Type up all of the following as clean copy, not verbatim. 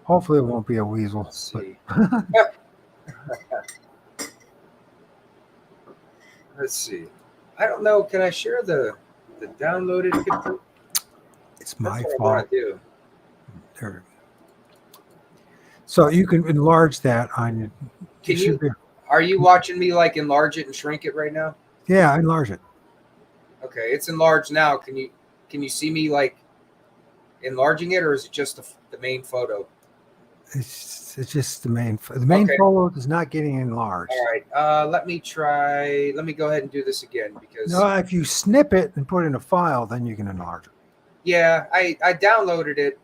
Hopefully it won't be a weasel. Let's see. Let's see. I don't know. Can I share the downloaded picture? It's my That's what I fault. want to do. There. So you can enlarge that on your. Can you? Are you watching me like enlarge it and shrink it right now? Yeah, enlarge it. Okay, it's enlarged now. Can you see me like enlarging it, or is it just the main photo? It's just the main. The main Okay. photo is not getting enlarged. All right. Let me try. Let me go ahead and do this again because. No, if you snip it and put it in a file, then you can enlarge it. Yeah, I downloaded it,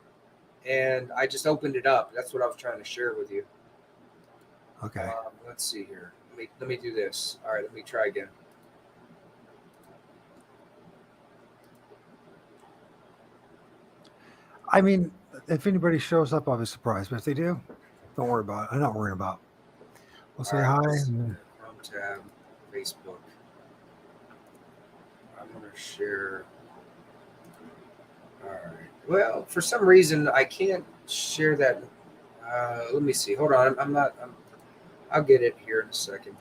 and I just opened it up. That's what I was trying to share with you. Okay. Let's see here. Let me do this. All right. Let me try again. I mean, if anybody shows up, I'll be surprised. But if they do, don't worry about it. I'm not worried about it. We'll say hi. Chrome tab, Facebook. I'm going to share. All right. Well, for some reason, I can't share that. Let me see. Hold on. I'll get it here in a second.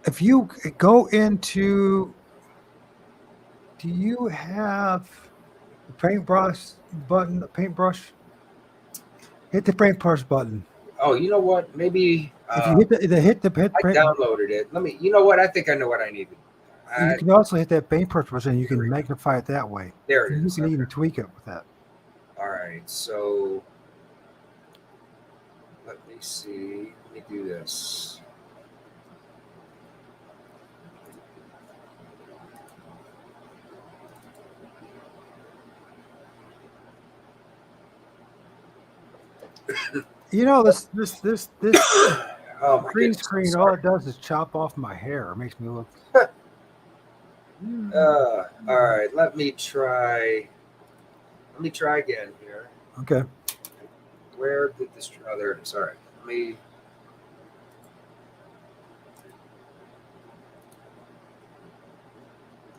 If you go into, do you have the paintbrush button? The paintbrush. Hit the paintbrush button. Oh, you know what? Maybe if you hit the I downloaded it. Let me. You know what? I think I know what I needed. You can also hit that paintbrush button. And you can magnify it that way. There it is. You can even tweak it with that. All right. So let me see. Let me do this. You know, this oh, green screen, all it does is chop off my hair. It makes me look. All right, let me try again here. Okay. Where did this? Oh, there it is. All right, let me.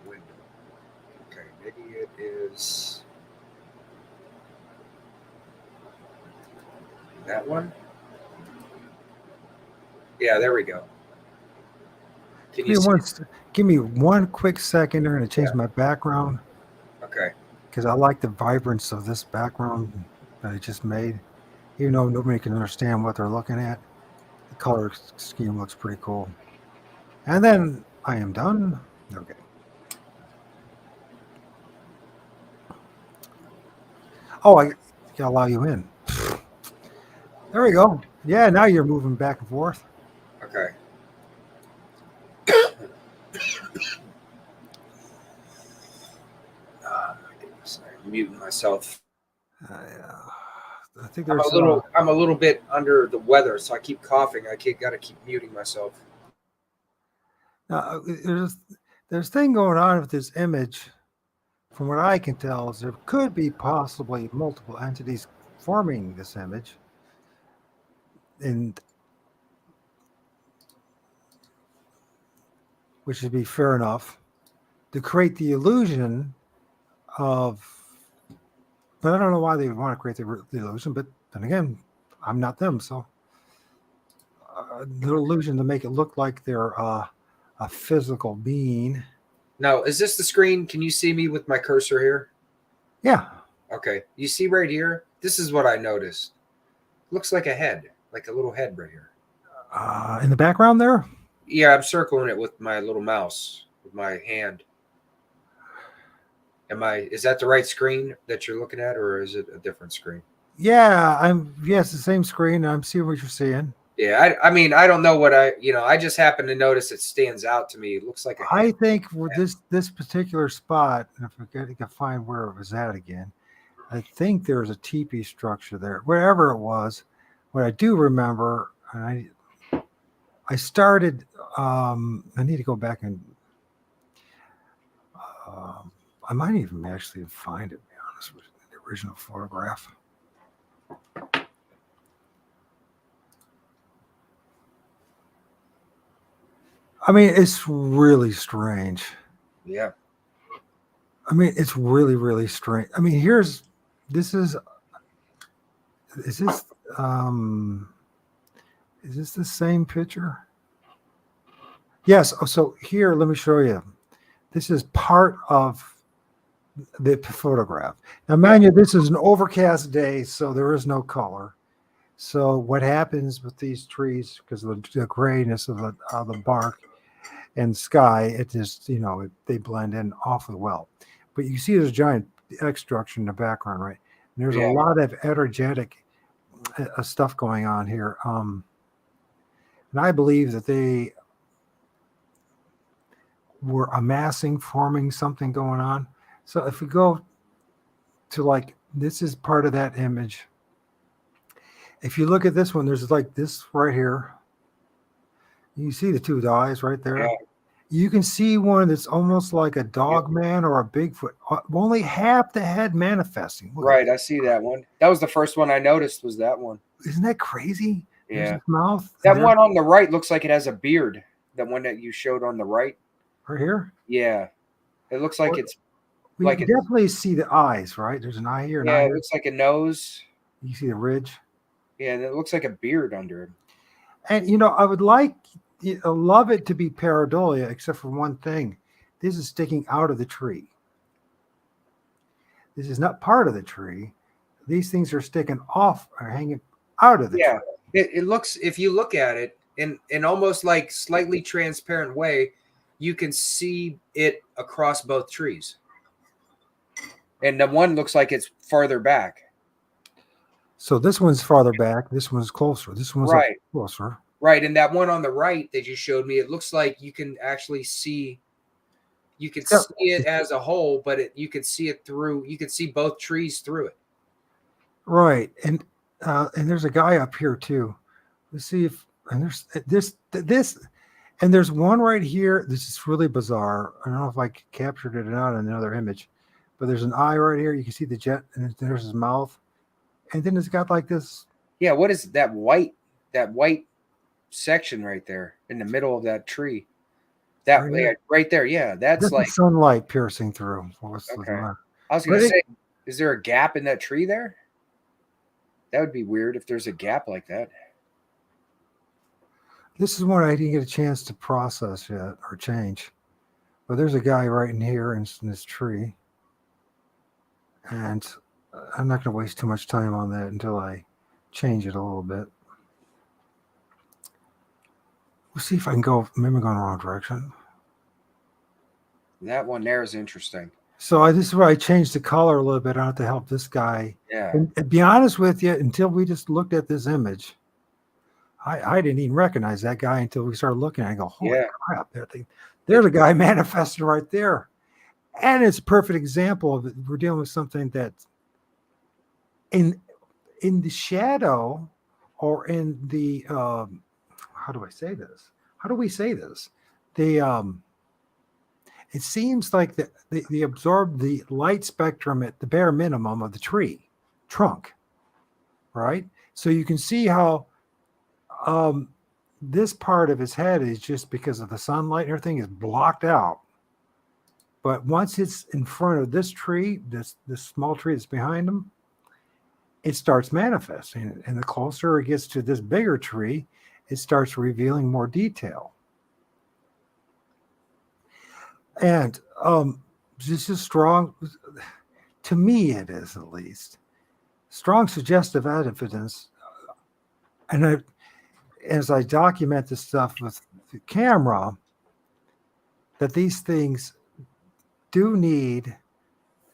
Window. Okay, maybe it is that one. Yeah, there we go. Can you give me one quick second. They're going to change my background. Okay. Because I like the vibrance of this background that I just made. Even though nobody can understand what they're looking at, the color scheme looks pretty cool. And then I am done. Okay. Oh, I can allow you in. There we go. Yeah, now you're moving back and forth. Okay. I'm muting myself. I think there's I'm a little bit under the weather, so I keep coughing. I got to keep muting myself. Now, there's a thing going on with this image. From what I can tell, is there could be possibly multiple entities forming this image, and which would be fair enough to create the illusion of. But I don't know why they would want to create the illusion. But then again, I'm not them, so the illusion to make it look like they're a physical being. Now, is this the screen? Can you see me with my cursor here? Yeah. Okay. You see right here? This is what I noticed. Looks like a head, like a little head right here. In the background there? Yeah, I'm circling it with my little mouse, with my hand. Is that the right screen that you're looking at, or is it a different screen? Yeah, yes, the same screen. I'm seeing what you're seeing. Yeah, I mean, I don't know what I just happen to notice it stands out to me. It looks like a head. I think with this particular spot, if we can find where it was at again, I think there's a teepee structure there, wherever it was. What I do remember, and I started. I need to go back and. I might even actually find it. To be honest with you, the original photograph. I mean, it's really strange. Yeah. I mean, it's really, really strange. I mean, this is is this um is this the same picture? Yes. Oh, so here, let me show you. This is part of the photograph. Now, Yeah. mind you, this is an overcast day, so there is no color. So what happens with these trees, because of the grayness of the bark and sky, it just, they blend in awfully well. But you see there's a giant X structure in the background, right? And there's a Yeah. lot of energetic stuff going on here. And I believe that they were amassing, forming something going on. So if we go to like, this is part of that image. If you look at this one, there's like this right here. You see the two eyes right Yeah. there. You can see one that's almost like a dog man or a Bigfoot, only half the head manifesting. Look Right. I see that one. That was the first one I noticed, was that one. Isn't that crazy? There's Yeah. his mouth. That There, one on the right looks like it has a beard. That one that you showed on the right. right here. Yeah. It looks like Well, it's we like it's, definitely see the eyes, right? There's an eye here, an eye yeah, it here. looks like a nose. You see the ridge. Yeah, and it looks like a beard under it. And I would love it to be pareidolia, except for one thing. This is sticking out of the tree. This is not part of the tree. These things are sticking off or hanging out of the Yeah. tree. It looks, if you look at it in almost like slightly transparent way, you can see it across both trees. And the one looks like it's farther back. So this one's farther back. This one's closer. This one's Right. closer. Right. And that one on the right that you showed me, it looks like you can actually see, you can Yeah. see it as a whole, but you can see it through, you can see both trees through it. Right. And there's a guy up here too. Let's see if, and there's this, and there's one right here. This is really bizarre. I don't know if I captured it or not in another image, but there's an eye right here. You can see the jet, and there's his mouth, and then it's got like this. Yeah. What is that white section right there in the middle of that tree? That Right here? right there. Yeah. That's This like, is sunlight piercing through. okay. I was going to say, is there a gap in that tree there? That would be weird if there's a gap like that. This is one I didn't get a chance to process yet or change. But there's a guy right in here in this tree. And I'm not going to waste too much time on that until I change it a little bit. We'll see if I can maybe I'm going the wrong direction. That one there is interesting. So this is where I changed the color a little bit on it to help this guy. Yeah. And to be honest with you, until we just looked at this image, I didn't even recognize that guy until we started looking at it. I go, holy crap, there's a guy manifested right there. And it's a perfect example of it. We're dealing with something that in the shadow or in the how do I say this? How do we say this? It seems like they absorb the light spectrum at the bare minimum of the tree trunk, right? So you can see how this part of his head is just because of the sunlight and everything is blocked out. But once it's in front of this tree, this small tree that's behind him, it starts manifesting. And the closer it gets to this bigger tree, it starts revealing more detail. And this is strong, to me it is at least, strong suggestive evidence. And as I document this stuff with the camera, that these things do need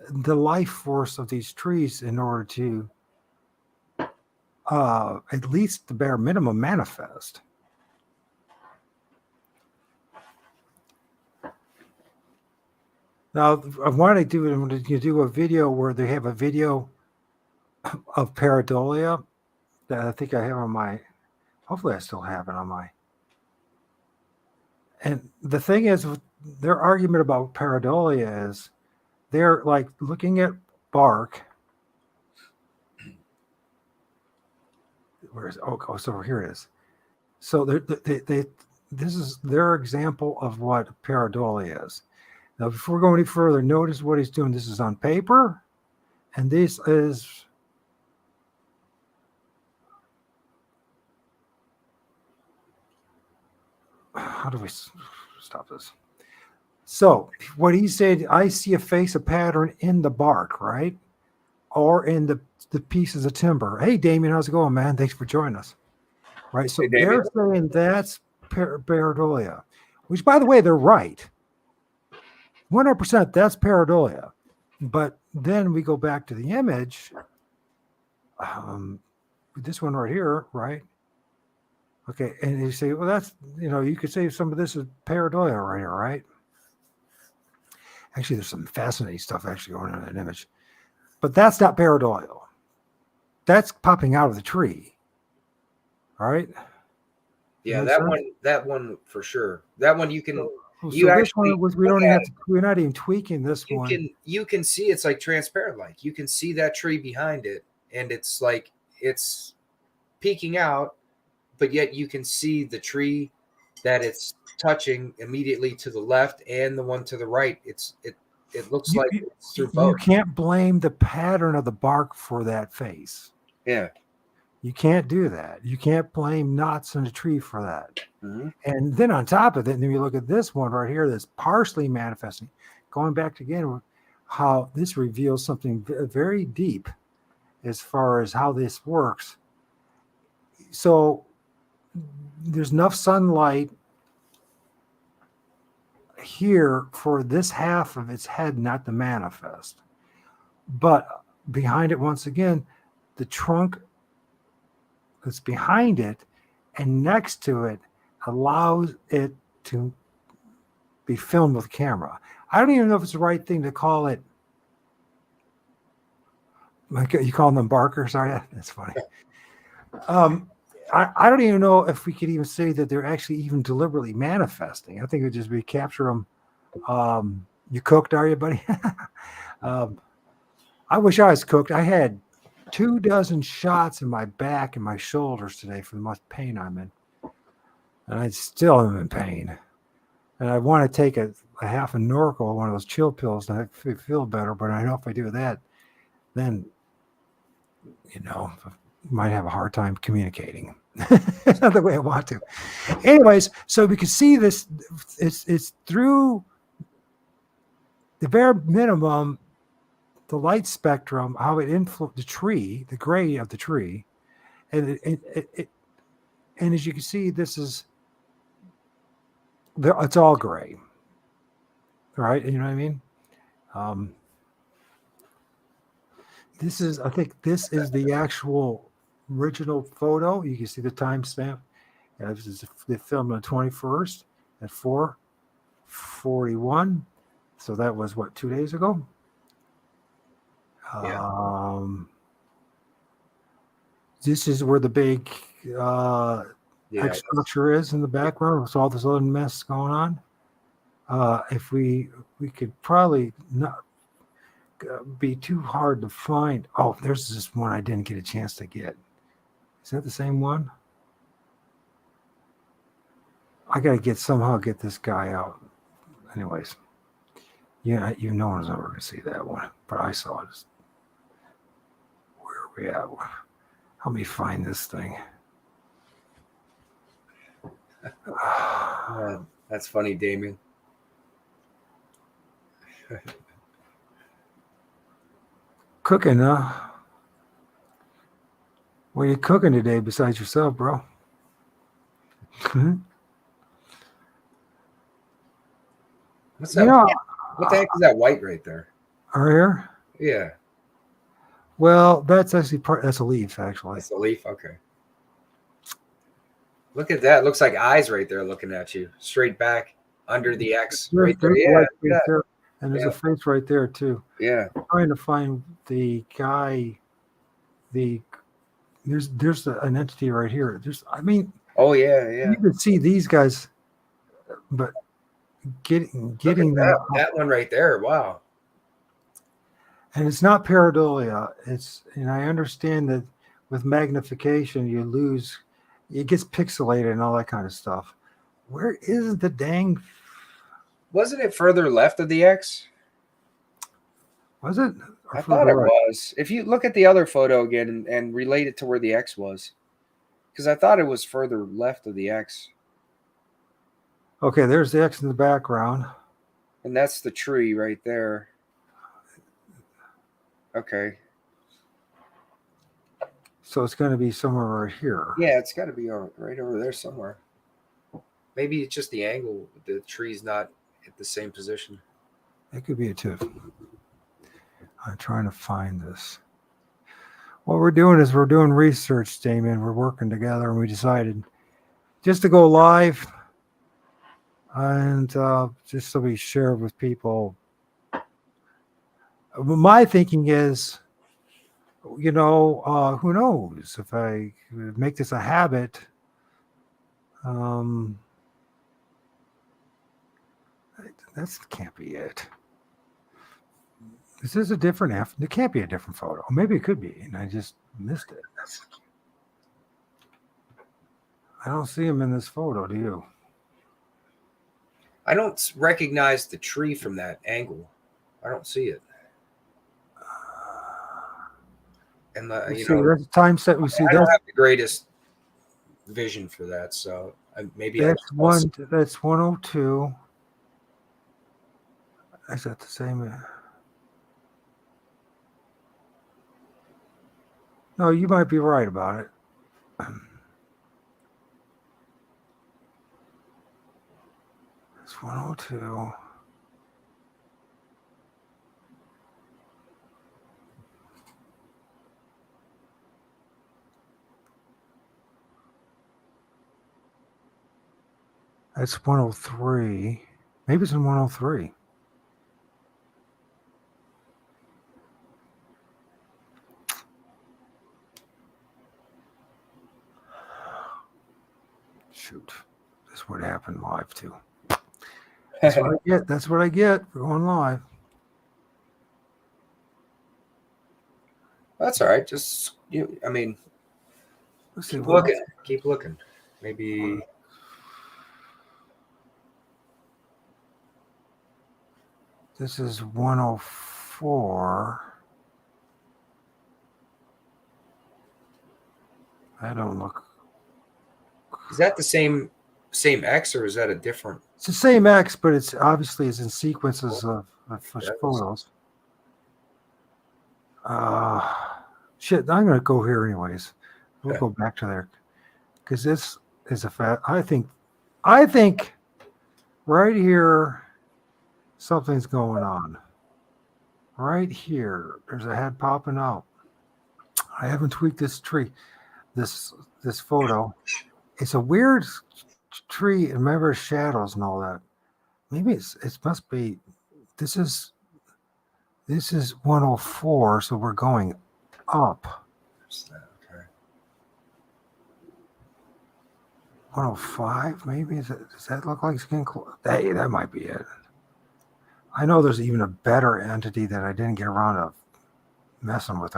the life force of these trees in order to at least the bare minimum manifest. Now, I want to do a video where they have a video of pareidolia that I think I have on my, hopefully I still have it on my. And the thing is, their argument about pareidolia is they're like looking at bark. Where is it? Oh, so here it is. So this is their example of what pareidolia is. Now, before we go any further, notice what he's doing. This is on paper, and this is how do we stop this? So what he said, I see a face, a pattern in the bark, right? Or in the pieces of timber. Hey, Damien, how's it going, man? Thanks for joining us. Right. So Hey, Damien. they're saying that's pareidolia, which, by the way, they're right. 100%, that's pareidolia. But then we go back to the image. This one right here, right? Okay. And you say, well, that's, you could say some of this is pareidolia right here, right? Actually, there's some fascinating stuff actually going on in that image. But that's not pareidolia. That's popping out of the tree. All right. Yeah, that one for sure. That one you can So you this actually one was, we don't even have to, we're not even tweaking this one. you can see it's like transparent, like you can see that tree behind it, and it's like it's peeking out, but yet you can see the tree that it's touching immediately to the left and the one to the right. It looks like it's through both. You can't blame the pattern of the bark for that face. Yeah. You can't do that. You can't blame knots in the tree for that. Mm-hmm. And then on top of it, then you look at this one right here that's partially manifesting. Going back to again, how this reveals something very deep as far as how this works. So there's enough sunlight here for this half of its head not to manifest. But behind it, once again, the trunk that's behind it and next to it allows it to be filmed with camera. I don't even know if it's the right thing to call it. Like you call them barkers, are you? That's funny. I don't even know if we could even say that they're actually even deliberately manifesting. I think it would just be capture them. You cooked, are you, buddy? I wish I was cooked. I had 24 shots in my back and my shoulders today for the much pain I'm in. And I still am in pain. And I want to take a half a Norco, one of those chill pills, and I feel better. But I know if I do that, then, might have a hard time communicating. It's not the way I want to. Anyways, so we can see this. It's through the bare minimum, the light spectrum, how it influenced the tree, the gray of the tree, and and as you can see, this is it's all gray, right? You know what I mean? I think this is the actual original photo. You can see the timestamp. This is the film on the 21st at 4:41. So that was what, 2 days ago? Yeah. This is where the big X structure is in the background with all this other mess going on. If we could probably not be too hard to find. Oh, there's this one I didn't get a chance to get. Is that the same one? I gotta somehow get this guy out. Anyways, yeah, no one's ever gonna see that one, but I saw it. Where are we at? Help me find this thing. That's funny, Damien. Cooking, huh? What are you cooking today besides yourself, bro? What's that? What the heck is that white right there? Right here? Yeah. Well, that's actually that's a leaf, actually. That's a leaf? Okay. Look at that. Looks like eyes right there looking at you. Straight back under the X. Right there. Yeah. There. And there's a face right there, too. Yeah. I'm trying to find the guy. There's an entity right here. Oh, yeah. You can see these guys, but getting that one right there. Wow. And it's not pareidolia. And I understand that with magnification, it gets pixelated and all that kind of stuff. Where is the dang? Wasn't it further left of the X? Was it? I thought it was. If you look at the other photo again and relate it to where the X was, because I thought it was further left of the X. Okay, there's the X in the background. And that's the tree right there. Okay. So it's going to be somewhere right here. Yeah, it's got to be right over there somewhere. Maybe it's just the angle. The tree's not at the same position. It could be a too. I'm trying to find this. What we're doing is we're doing research, Damien. We're working together, and we decided just to go live and just so we share with people. My thinking is, who knows if I make this a habit. That can't be it. This is a different F. It can't be a different photo. Maybe it could be, and I just missed it. I don't see him in this photo. Do you? I don't recognize the tree from that angle. I don't see it. And That's a time set. We see I don't have the greatest vision for that, so maybe that's 102. Is that the same? No, you might be right about it. It's 102. That's 103. Maybe it's in 103. Shoot. This would happen live too. That's what I get. That's what I get for going live. That's all right. Just I mean, Let's see. Keep looking. Maybe. This is 104. I don't look. Is that the same X or is that a different? It's the same X, but it's obviously is in sequences of photos. Shit, I'm gonna go here anyways. We'll go back to there because this is a fact. I think right here something's going on. Right here, there's a head popping out. I haven't tweaked this tree, this photo. It's a weird tree, and remember shadows and all that. Maybe it must be. This is 104, so we're going up. Okay. 105, maybe. Does that look like skin close? Hey, that might be it. I know there's even a better entity that I didn't get around to messing with.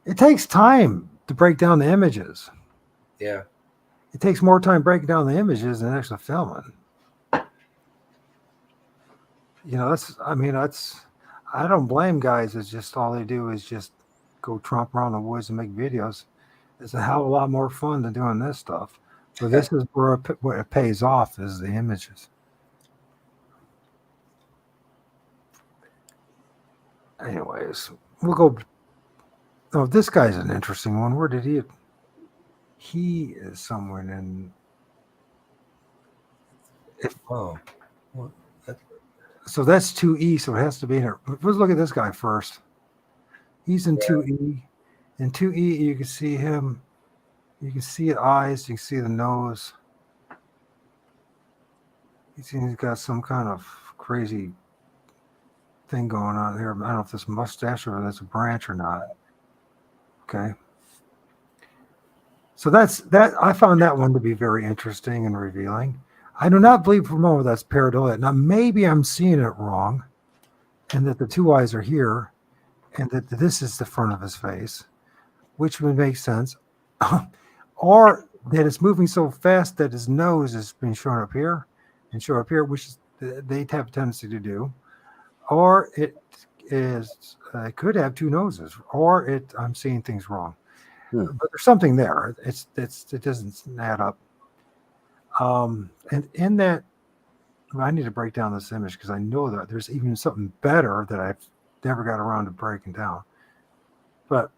It takes time to break down the images. Yeah. It takes more time breaking down the images than actually filming. I don't blame guys. It's just all they do is just go tromp around the woods and make videos. It's a hell of a lot more fun than doing this stuff. So this is where it pays off is the images. Anyways, we'll go. Oh, this guy's an interesting one. Where did he? He is somewhere in. So that's 2E, so it has to be in here. Let's look at this guy first. He's in 2E. In 2E, you can see him. You can see the eyes. You can see the nose. He's got some kind of crazy thing going on here. I don't know if this mustache or that's a branch or not. Okay. So that's that. I found that one to be very interesting and revealing. I do not believe for a moment that's pareidolia. Now, maybe I'm seeing it wrong, and that the two eyes are here, and that this is the front of his face, which would make sense. Or that it's moving so fast that his nose is being shown up here and show up here, which they have a tendency to do. Or it could have two noses, or I'm seeing things wrong. But there's something there. It doesn't add up. And in that, well, I need to break down this image because I know that there's even something better that I've never got around to breaking down. But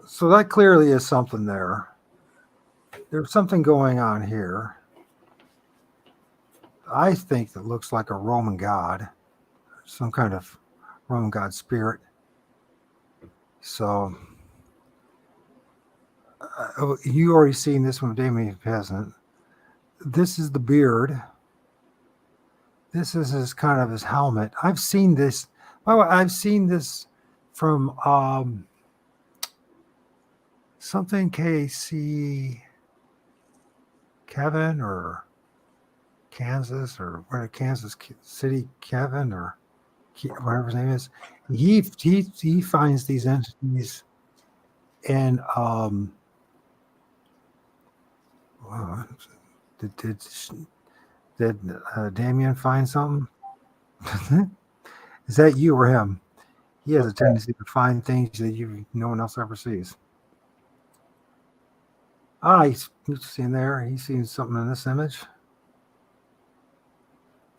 so that clearly is something there. There's something going on here. I think that looks like a Roman god, some kind of Roman god spirit. So you already seen this one, Damien hasn't. This is the beard. This is his kind of his helmet. I've seen this. By the way, I've seen this from something KC Kevin or Kansas or where Kansas City Kevin or whatever his name is. He finds these entities and did Damien find something? Is that you or him? He has a tendency to find things that no one else ever sees. He's seen there. He's seen something in this image.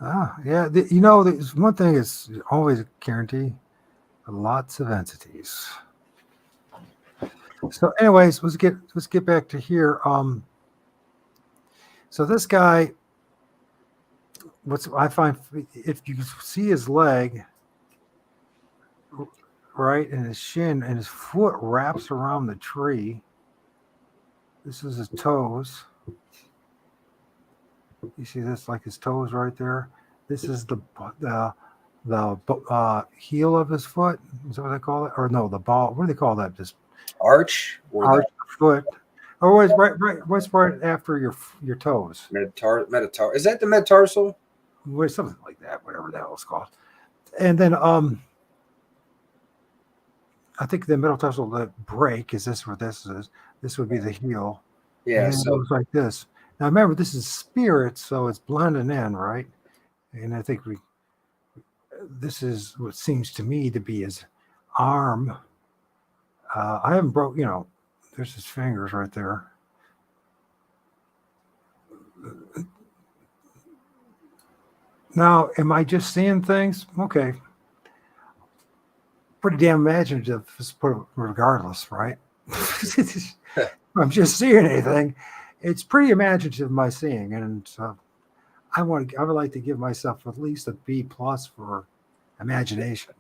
Yeah. There's one thing is always a guarantee. Lots of entities. So, anyways, let's get back to here. So this guy, I find if you see his leg, right, and his shin and his foot wraps around the tree. This is his toes. You see this, like his toes right there. This is the heel of his foot. Is that what they call it? Or no, the ball. What do they call that? Just arch foot. Or what's right after your toes? Metatar. Is that the metatarsal? Something like that. Whatever the hell it's called. And then I think the metatarsal break is this where this is. This would be the heel. Yeah. And so it goes like this. Now remember, this is spirit, so it's blending in, right? And I think this is what seems to me to be his arm. I haven't broke, there's his fingers right there. Now, am I just seeing things? Okay. Pretty damn imaginative, regardless, right? If I'm just seeing anything, it's pretty imaginative, my seeing, and I would like to give myself at least a B+ for imagination.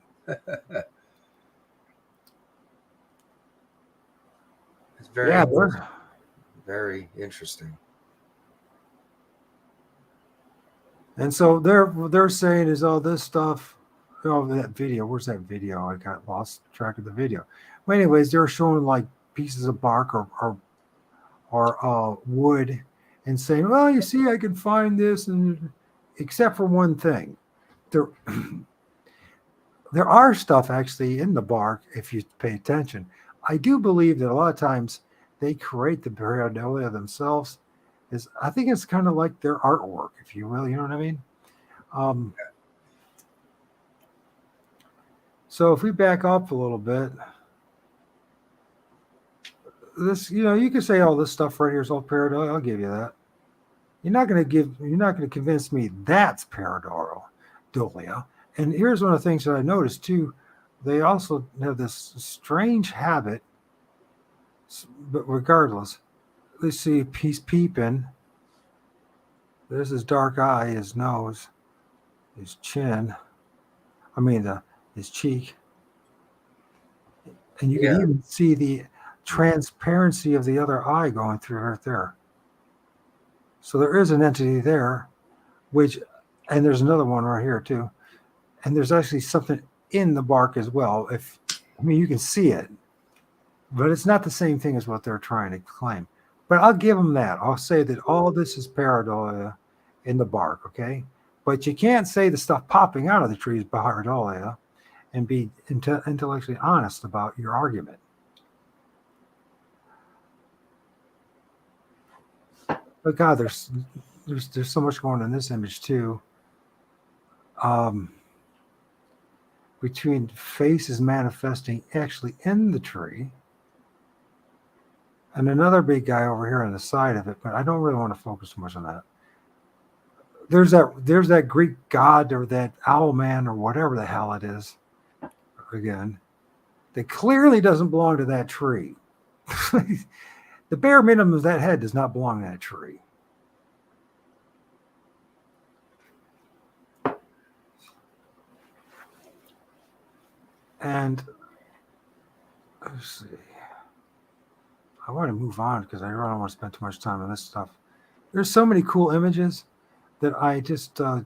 It's very, very interesting. And so they're saying is all this stuff. Oh, that video. Where's that video? I got lost track of the video. Well, anyways, they're showing like pieces of bark or wood, and saying, "Well, you see, I can find this," and except for one thing, there are stuff actually in the bark if you pay attention. I do believe that a lot of times they create the pareidolia themselves. I think it's kind of like their artwork, if you will. You know what I mean? So if we back up a little bit, this, you can say all this stuff right here is all pareidolia. I'll give you that. You're not going to convince me that's pareidolia. And here's one of the things that I noticed too. They also have this strange habit, but regardless, let's see, he's peeping. There's his dark eye, his nose, his chin. His cheek. And you can even see the transparency of the other eye going through right there. So there is an entity there, and there's another one right here too. And there's actually something in the bark as well. You can see it, but it's not the same thing as what they're trying to claim. But I'll give them that. I'll say that all this is pareidolia in the bark, okay? But you can't say the stuff popping out of the tree is pareidolia and be intellectually honest about your argument. But God, there's so much going on in this image too. Between faces manifesting actually in the tree. And another big guy over here on the side of it, but I don't really want to focus too much on that. There's that Greek god or that owl man or whatever the hell it is. Again, that clearly doesn't belong to that tree. The bare minimum of that head does not belong to that tree. And let's see. I want to move on because I really don't want to spend too much time on this stuff. There's so many cool images that I just. So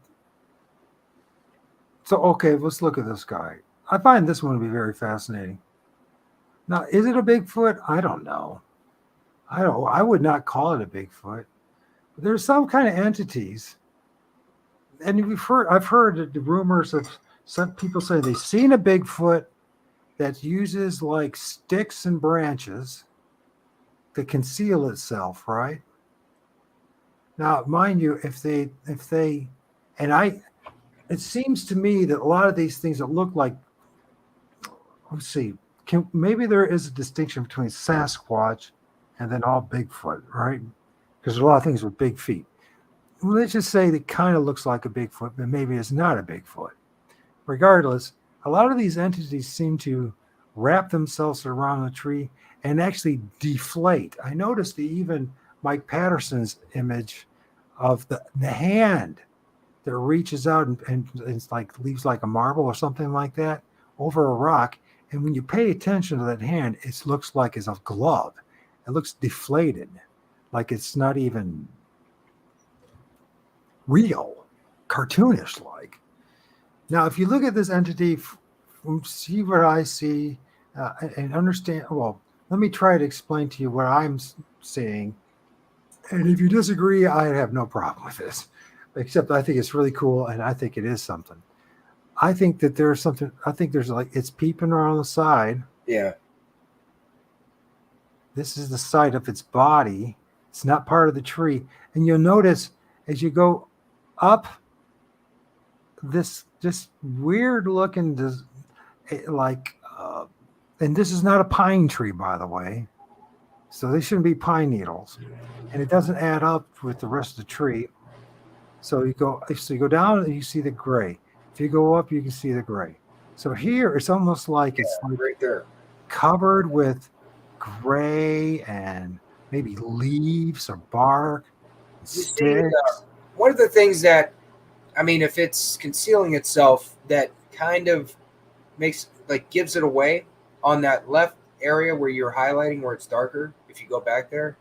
okay, let's look at this guy. I find this one to be very fascinating. Now, is it a Bigfoot? I don't know. I would not call it a Bigfoot. But there's some kind of entities, and I've heard the rumors of some people say they've seen a Bigfoot that uses like sticks and branches to conceal itself, right? Now, mind you, it seems to me that a lot of these things that look like, let's see, maybe there is a distinction between Sasquatch and then all Bigfoot, right? Because there's a lot of things with big feet. Well, let's just say that kind of looks like a Bigfoot, but maybe it's not a Bigfoot. Regardless, a lot of these entities seem to wrap themselves around the tree and actually deflate. I noticed even Mike Patterson's image of the hand that reaches out and it's like leaves like a marble or something like that over a rock. And when you pay attention to that hand, it looks like it's a glove. It looks deflated, like it's not even real, cartoonish like. Now, if you look at this entity, see what I see, and understand, well, let me try to explain to you what I'm seeing. And if you disagree, I have no problem with this, except I think it's really cool and I think it is something. I think that there's something, I think there's like, it's peeping around the side. Yeah. This is the side of its body. It's not part of the tree. And you'll notice as you go up this just weird looking, like, and this is not a pine tree, by the way. So they shouldn't be pine needles. And it doesn't add up with the rest of the tree. So you go down and you see the gray. If you go up, you can see the gray. So here it's almost like it's like right there, covered with gray and maybe leaves or bark, sticks. One of the things that, I mean, if it's concealing itself, that kind of gives it away on that left area where you're highlighting where it's darker. If you go back there,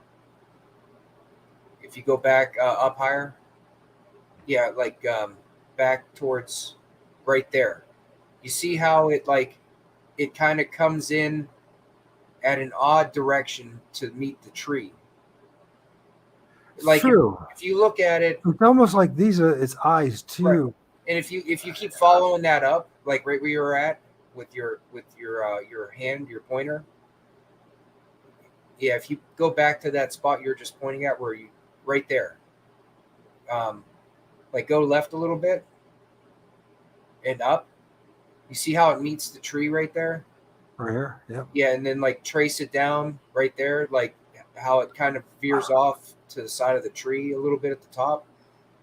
if you go back up higher, yeah, back towards right there. You see how it kind of comes in at an odd direction to meet the tree. Like True. If you look at it, it's almost like these are its eyes too. Right. And if you keep following that up, like right where you're at with your hand, your pointer, yeah, if you go back to that spot you're just pointing at, where you right there, go left a little bit and up. You see how it meets the tree right there? Right here, yep. Yeah, and then trace it down right there, like how it kind of veers off to the side of the tree a little bit at the top.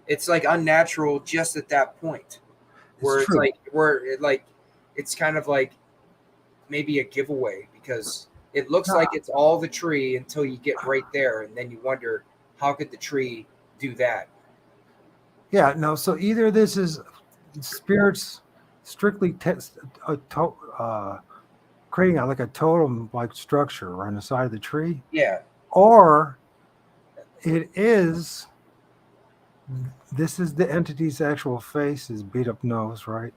It's like unnatural just at that point, where it's kind of like maybe a giveaway, because it looks like it's all the tree until you get right there, and then you wonder, how could the tree do that? Yeah, no. So either this is spirits strictly creating like a totem like structure on the side of the tree. Yeah. Or this is the entity's actual face, his beat up nose, right?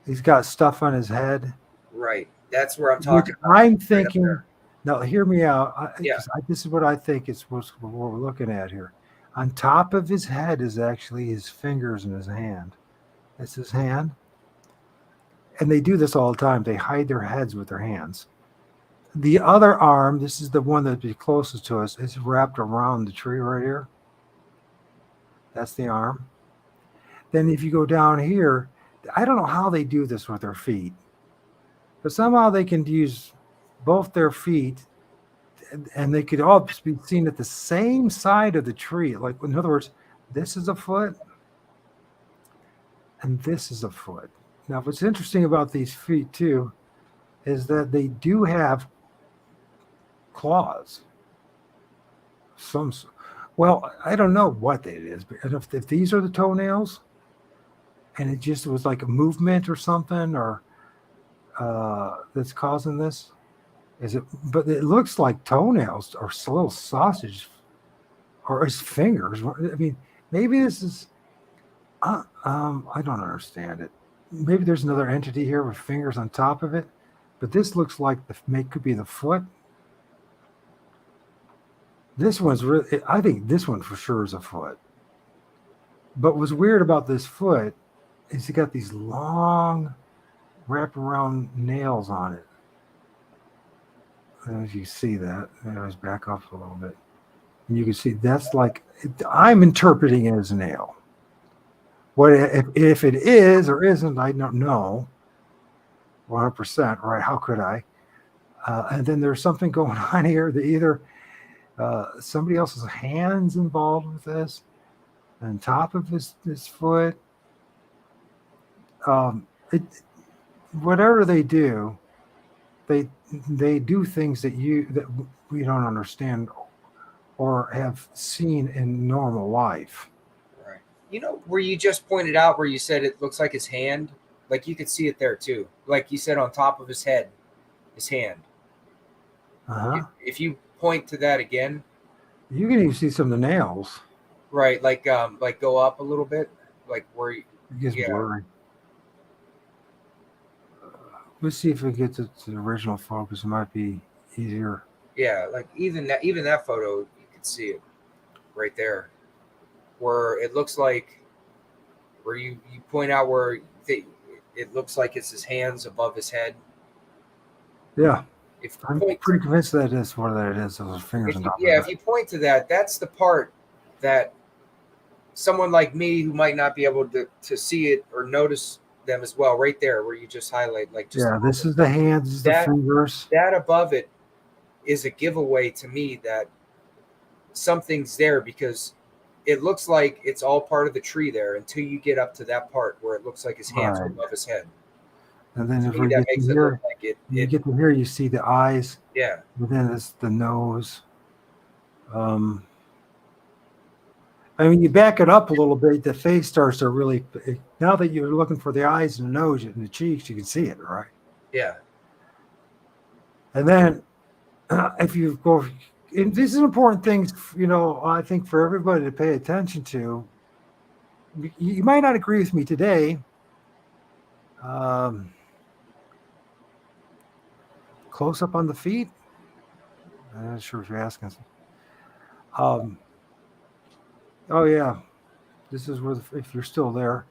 He's got stuff on his head. Right. That's where I'm talking about. I'm thinking, now hear me out. Yeah. This is what I think it's what we're looking at here. On top of his head is actually his fingers and his hand. That's his hand. And they do this all the time. They hide their heads with their hands. The other arm, this is the one that'd be closest to us, is wrapped around the tree right here. That's the arm. Then if you go down here, I don't know how they do this with their feet, but somehow they can use both their feet and they could all be seen at the same side of the tree. Like, in other words, this is a foot and this is a foot. Now, what's interesting about these feet too is that they do have claws. Some, well, I don't know what it is, but if these are the toenails, and it just was like a movement or something, or that's causing this. Is it? But it looks like toenails or little sausage, or his fingers. I mean, maybe this is. I don't understand it. Maybe there's another entity here with fingers on top of it, but this looks like could be the foot. This one's really. I think this one for sure is a foot. But what's weird about this foot is he got these long, wrap around nails on it. I don't know if you see that. Let's back off a little bit. And you can see that's like, I'm interpreting it as a nail. What if it is or isn't, I don't know. 100%, right? How could I? And then there's something going on here that either somebody else's hands involved with this, on top of this foot. Whatever they do, they do things that we don't understand or have seen in normal life. Right. You know, where you just pointed out where you said it looks like his hand, like you could see it there too. Like you said, on top of his head, his hand. Uh-huh. If you point to that again, you can even see some of the nails. Right, like go up a little bit, like where you, it gets blurry. Let's see if we get to the original focus. It might be easier. Yeah, like even that photo, you can see it right there, where it looks like, where you point out where it looks like it's his hands above his head. Yeah, I'm pretty convinced that is what that is. Those fingers on top of if you point to that, that's the part that someone like me who might not be able to see it or notice them as well, right there where you just highlight, like just this is the hands, this is the fingers. That above it is a giveaway to me that something's there, because it looks like it's all part of the tree there until you get up to that part where it looks like his hands are above his head. And then if we get to here, you get to here, you see the eyes. Yeah. And then it's the nose. I mean, you back it up a little bit, the face starts to really, now that you're looking for the eyes and the nose and the cheeks, you can see it, right? Yeah. And then if you go, and these are important things, I think for everybody to pay attention to. You might not agree with me today. Close up on the feet. I'm not sure if you're asking. Oh yeah, this is where if you're still there,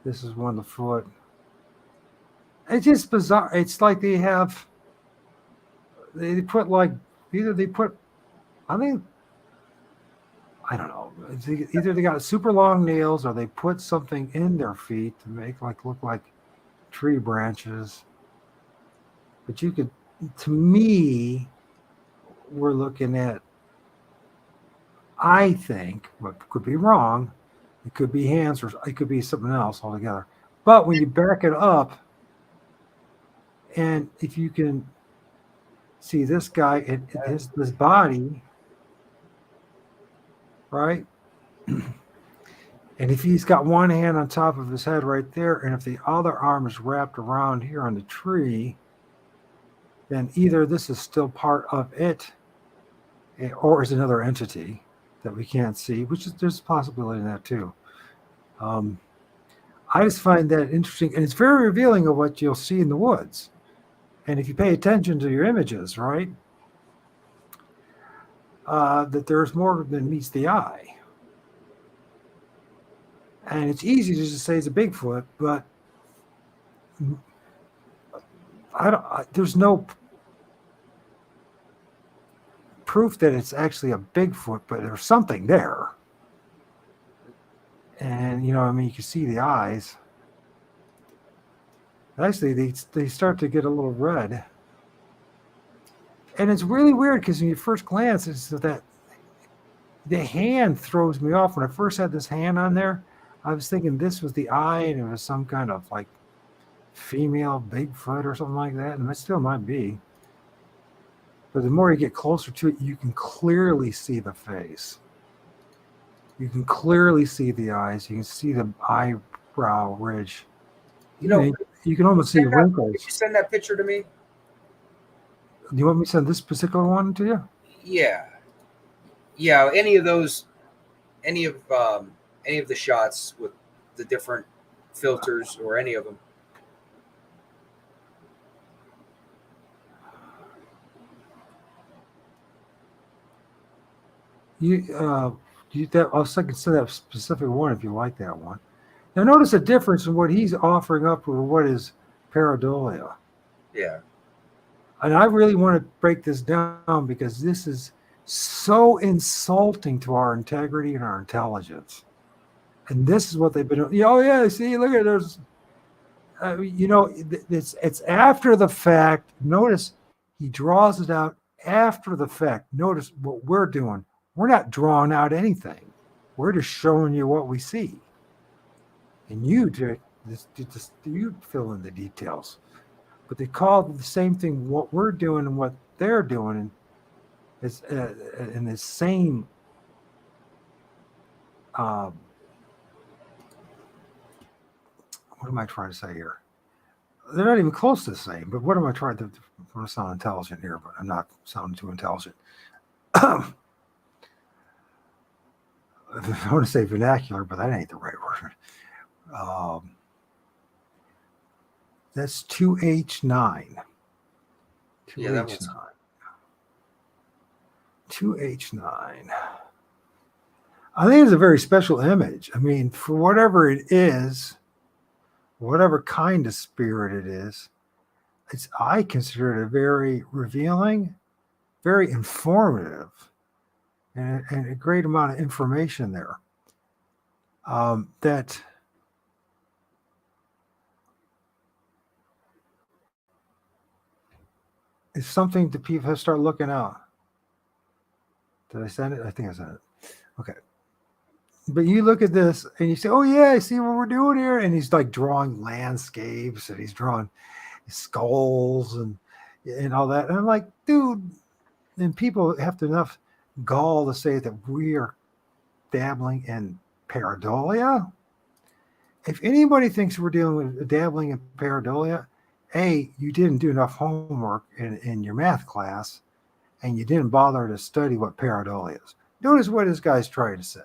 this is one of the foot. It's just bizarre. It's like they put like either they put, I don't know. Either they got super long nails or they put something in their feet to make look like tree branches. But to me, we're looking at, I think, but could be wrong, it could be hands or it could be something else altogether. But when you back it up, and if you can see this guy, this body, right? And if he's got one hand on top of his head right there, and if the other arm is wrapped around here on the tree, then either this is still part of it, or is another entity that we can't see, there's a possibility in that too. I just find that interesting, and it's very revealing of what you'll see in the woods. And if you pay attention to your images, right, that there's more than meets the eye. And it's easy to just say it's a Bigfoot, but there's no proof that it's actually a Bigfoot, but there's something there. And you can see the eyes. Actually, they start to get a little red. And it's really weird because when you first glance, it's that the hand throws me off. When I first had this hand on there, I was thinking this was the eye and it was some kind of like female Bigfoot or something like that. And it still might be. But the more you get closer to it, you can clearly see the face. You can clearly see the eyes. You can see the eyebrow ridge. You know, You can almost see did wrinkles. you send that picture to me? Do you want me to send this particular one to you? Yeah. Yeah, any of those, any of the shots with the different filters or any of them. I was thinking send that specific one if you like that one. Now notice a difference in what he's offering up or what is pareidolia. Yeah. And I really want to break this down because this is so insulting to our integrity and our intelligence. And this is what they've been. Oh yeah, see, look at there's. It's after the fact. Notice he draws it out after the fact. Notice what we're doing. We're not drawing out anything. We're just showing you what we see. And you you fill in the details. But they call the same thing what we're doing and what they're doing is in the same what am I trying to say here? They're not even close to the same, but what am I trying to I want to sound intelligent here, but I'm not sounding too intelligent. I want to say vernacular, but that ain't the right word. That's 2H9. 2H9. Yeah, that was 2H9. I think it's a very special image. I mean, for whatever it is, whatever kind of spirit it is, I consider it a very revealing, very informative, and a great amount of information there. That is something that people have to start looking out. Did I send it? I think I sent it. Okay. But you look at this and you say, oh, yeah, I see what we're doing here. And he's like drawing landscapes and he's drawing skulls and all that. And I'm like, dude, and people have to enough gall to say that we are dabbling in pareidolia. If anybody thinks we're dealing with dabbling in pareidolia, A, you didn't do enough homework in your math class and you didn't bother to study what pareidolia is. Notice what this guy's trying to say.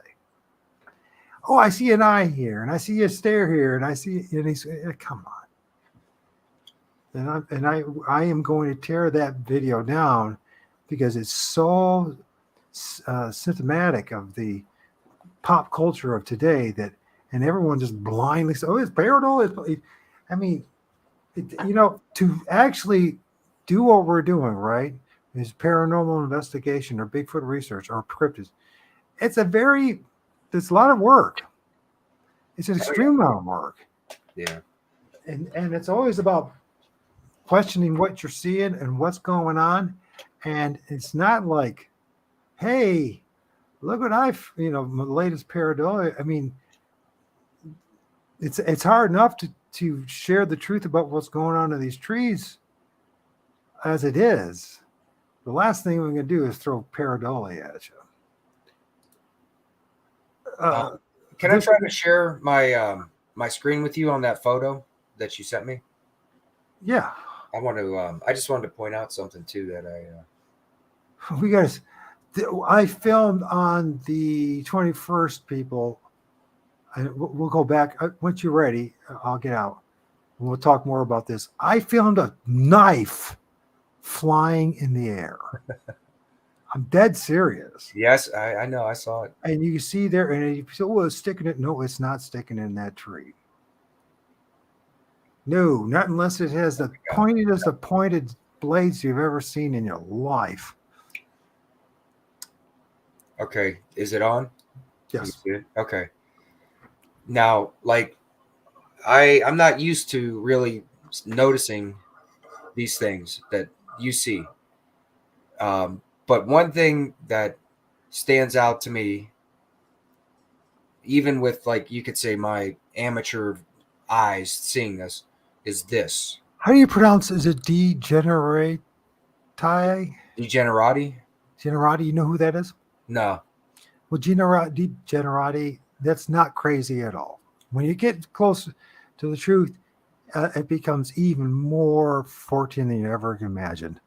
Oh, I see an eye here, and I see a stare here, and I see, and he's, come on. And I am going to tear that video down because it's so symptomatic of the pop culture of today and everyone just blindly says, oh, it's pareidolia. I mean, to actually do what we're doing, right, is paranormal investigation or Bigfoot research or cryptids. It's a lot of work. It's an extreme amount of work. Yeah. And it's always about questioning what you're seeing and what's going on. And it's not like, hey, look what my latest pareidolia. I mean, it's hard enough to share the truth about what's going on in these trees as it is. The last thing we're going to do is throw pareidolia at you. Can I try to share my screen with you on that photo that you sent me? Yeah. I want to. I just wanted to point out something too that I filmed on the 21st, people. And we'll go back once you're ready. I'll get out. And we'll talk more about this. I filmed a knife flying in the air. I'm dead serious. Yes, I know. I saw it. And you see there, and you say, "Oh, it's sticking it." No, it's not sticking in that tree. No, not unless it has the pointed blades you've ever seen in your life. Okay, is it on? Yes. Okay. Now, like, I'm not used to really noticing these things that you see. But one thing that stands out to me, even with like you could say my amateur eyes seeing this, is this How do you pronounce? Is it degenerati? degenerati. Generati? You know who that is? No, Well, degenerati. That's not crazy at all. When you get close to the truth, it becomes even more fortunate than you ever can imagine.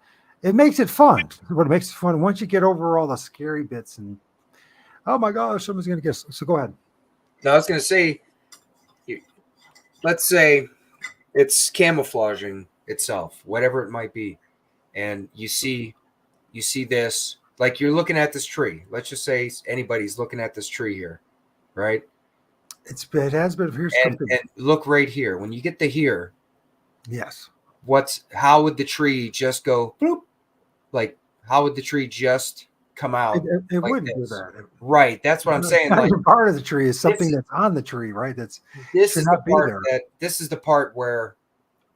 It makes it fun. What makes it fun once you get over all the scary bits and oh my gosh, someone's gonna guess. So go ahead. no, I was gonna say, let's say it's camouflaging itself, whatever it might be, and you see this, like you're looking at this tree. Let's just say anybody's looking at this tree here, right? It has been here's something. And look right here. When you get to here, Yes. how would the tree just go bloop? Like how would the tree just come out? It like wouldn't do this? that. Right. That's what I'm saying. Not Like even part of the tree is something is- that's on the tree, right? That's this should is the not be part there. this is the part where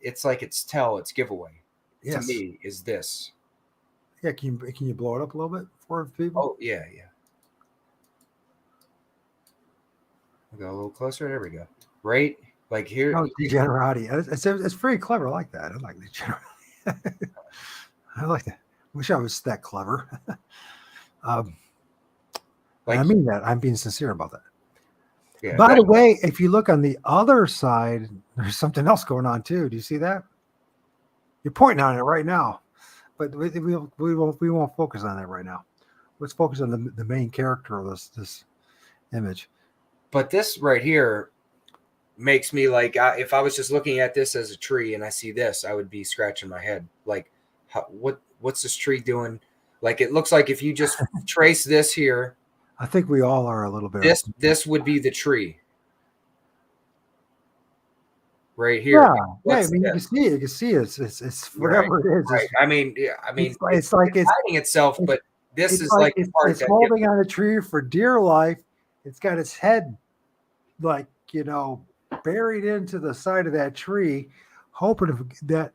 it's like it's giveaway Yes. to me is this. Yeah. Can you blow it up a little bit for people? Oh yeah. We'll go a little closer. There we go. Right? Like here. Oh, degenerati. It's very clever. I like that. I like degenerati. I like that. Wish I was that clever. Like, I mean that. I'm being sincere about that. yeah, By the way, if you look on the other side, there's something else going on too. Do you see that? You're pointing on it right now, but we won't focus on that right now. Let's focus on the main character of this image. but this right here makes me like, if I was just looking at this as a tree and I see this, I would be scratching my head. Like, what's this tree doing? Like, it looks like if you just trace this here, I think we all are a little bit. this would be the tree right here. Yeah. I mean, you can see it. You can see it. It's whatever it is. Right. I mean, It's like it's hiding itself, but this is like the part it's that holding on a tree for dear life. It's got its head like buried into the side of that tree, hoping that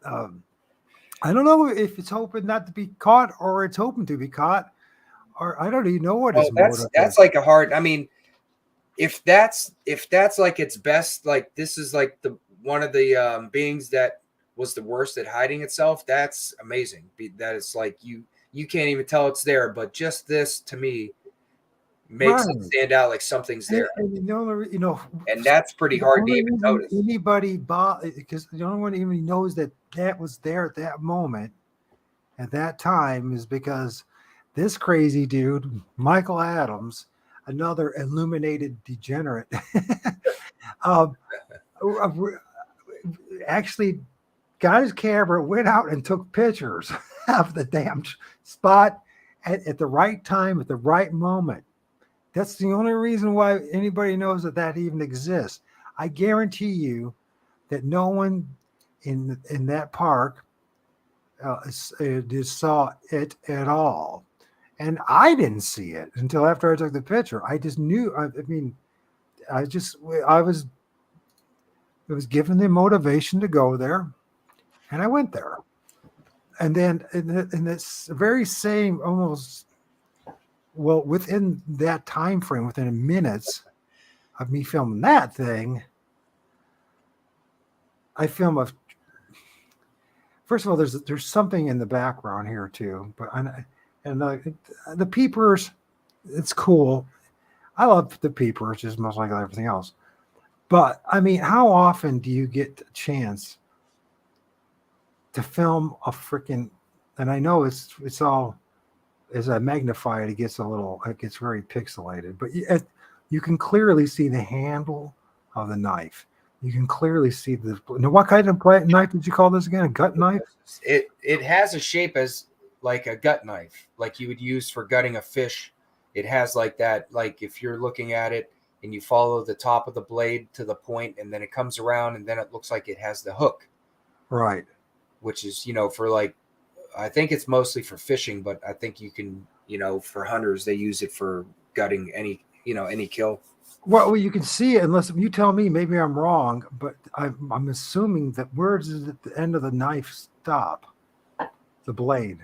I don't know if it's hoping not to be caught or it's hoping to be caught, or I don't even know what his motive that's is. like a hard. I mean, if that's like its best, like this is like the one of the beings that was the worst at hiding itself. That's amazing. That it's like you can't even tell it's there, but just this to me makes it stand out like something's there. And And that's pretty hard to even notice. Anybody because the only one even knows that was there at that moment, at that time, is because this crazy dude, Michael Adams, another illuminated degenerate, actually got his camera, went out and took pictures of the damn spot at the right time, at the right moment. That's the only reason why anybody knows that even exists. I guarantee you that no one in that park saw it at all. And I didn't see it until after I took the picture. I just knew. I was given the motivation to go there, and I went there. And then in this very same within that time frame, within minutes of me filming that thing, I film first of all, there's something in the background here too, but the peepers, it's cool. I love the peepers just much like everything else. But I mean, how often do you get a chance to film a freaking? And I know it's all as I magnify it, it gets very pixelated. But you can clearly see the handle of the knife. You can clearly see the. Now, what kind of knife did you call this again? A gut knife? It has a shape as like a gut knife, like you would use for gutting a fish. It has like that. Like if you're looking at it and you follow the top of the blade to the point, and then it comes around, and then it looks like it has the hook. Right. Which is, for like, I think it's mostly for fishing, but I think you can, for hunters, they use it for gutting any kill. Well, you can see it unless you tell me. Maybe I'm wrong, but I'm assuming that where does the end of the knife stop? The blade.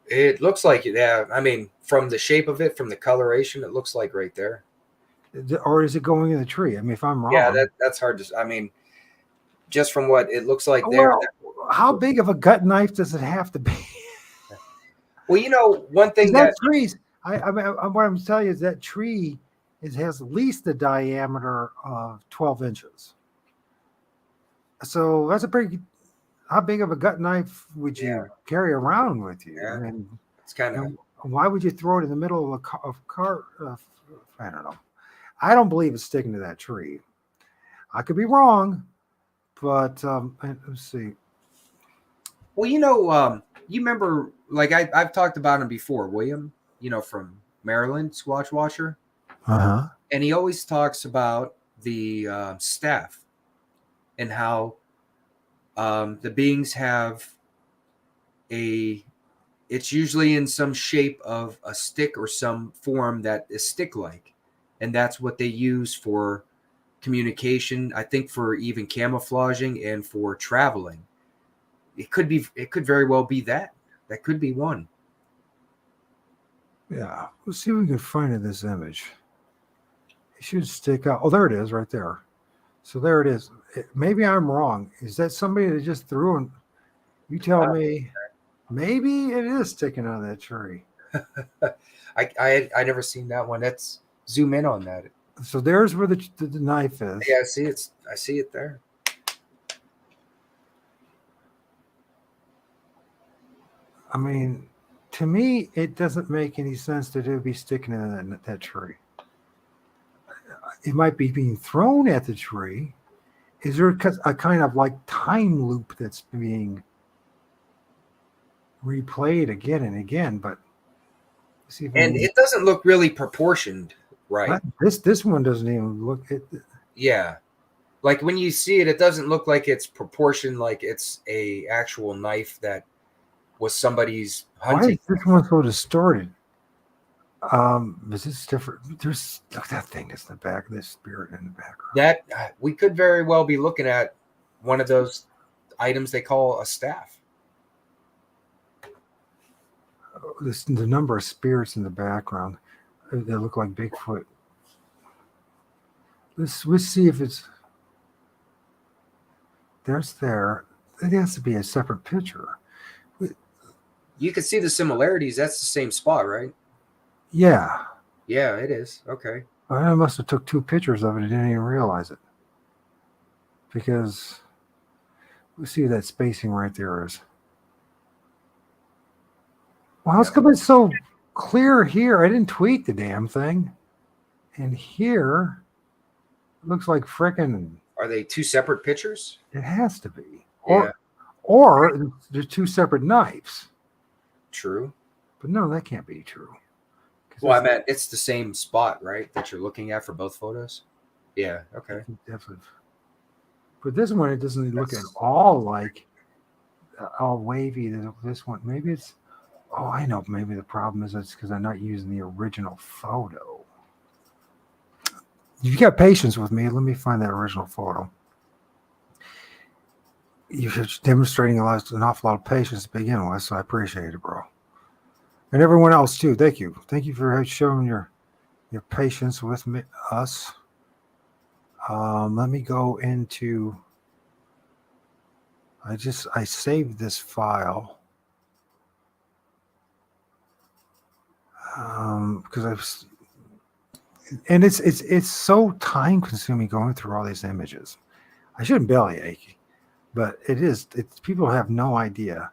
It looks like it. Yeah, I mean, from the shape of it, from the coloration, it looks like right there. Or is it going in the tree? I mean, if I'm Yeah, wrong. that's hard to. I mean, just from what it looks like there. Well, how big of a gut knife does it have to be? Well, one Because thing that that tree's, what I'm telling you is that tree has at least a diameter of 12 inches. So that's a pretty, how big of a gut knife would yeah, you carry around with you? I yeah, mean, it's kind of. and why would you throw it in the middle of a car? I don't know. I don't believe it's sticking to that tree. I could be wrong, but let's see. Well, you remember, like I've talked about him before, William. From Maryland, Squatch Watcher, Uh huh. and he always talks about the staff and how the beings have a. It's usually in some shape of a stick or some form that is stick-like, and that's what they use for communication. I think for even camouflaging and for traveling. It could be. It could very well be that. That could be one. Yeah. Let's see if we can find in this image. It should stick out. Oh, there it is, right there. So there it is. Maybe I'm wrong. Is that somebody that just threw and you tell me? Maybe it is sticking out of that tree. I never seen that one. Let's zoom in on that. So there's where the knife is. Yeah, I see it there. I mean, to me, it doesn't make any sense that it would be sticking in that tree. It might be being thrown at the tree. Is there a kind of like time loop that's being replayed again and again? But see if I And can. it doesn't look really proportioned, right? This one doesn't even look. Yeah. Like when you see it, it doesn't look like it's proportioned like it's a actual knife that was somebody's Why is hunting. this one so distorted? Is this different? There's look at that thing that's in the back. This spirit in the background. That we could very well be looking at one of those items they call a staff. The number of spirits in the background that look like Bigfoot. Let's see if it's there. It has to be a separate picture. You can see the similarities. That's the same spot, right? Yeah, Yeah, it is. Okay. I must have took two pictures of it and didn't even realize it because let's see what that spacing right there is. Well, how come it's so clear here? I didn't tweak the damn thing, and here it looks like frickin'. Are they two separate pictures? It has to be, Yeah, or they're two separate knives. true. But no, that can't be true. Well, I meant it's the same spot, right? That you're looking at for both photos. Yeah. Okay. Definitely. But this one, it doesn't look at all like all wavy. This one, maybe it's. Oh, I know. Maybe the problem is it's because I'm not using the original photo. If you got patience with me, let me find that original photo. You're demonstrating an awful lot of patience to begin with, so I appreciate it, bro. And everyone else too. Thank you. Thank you for showing your patience with us. Let me go into. I saved this file because it's so time consuming going through all these images. I shouldn't bellyache, but it is. People have no idea.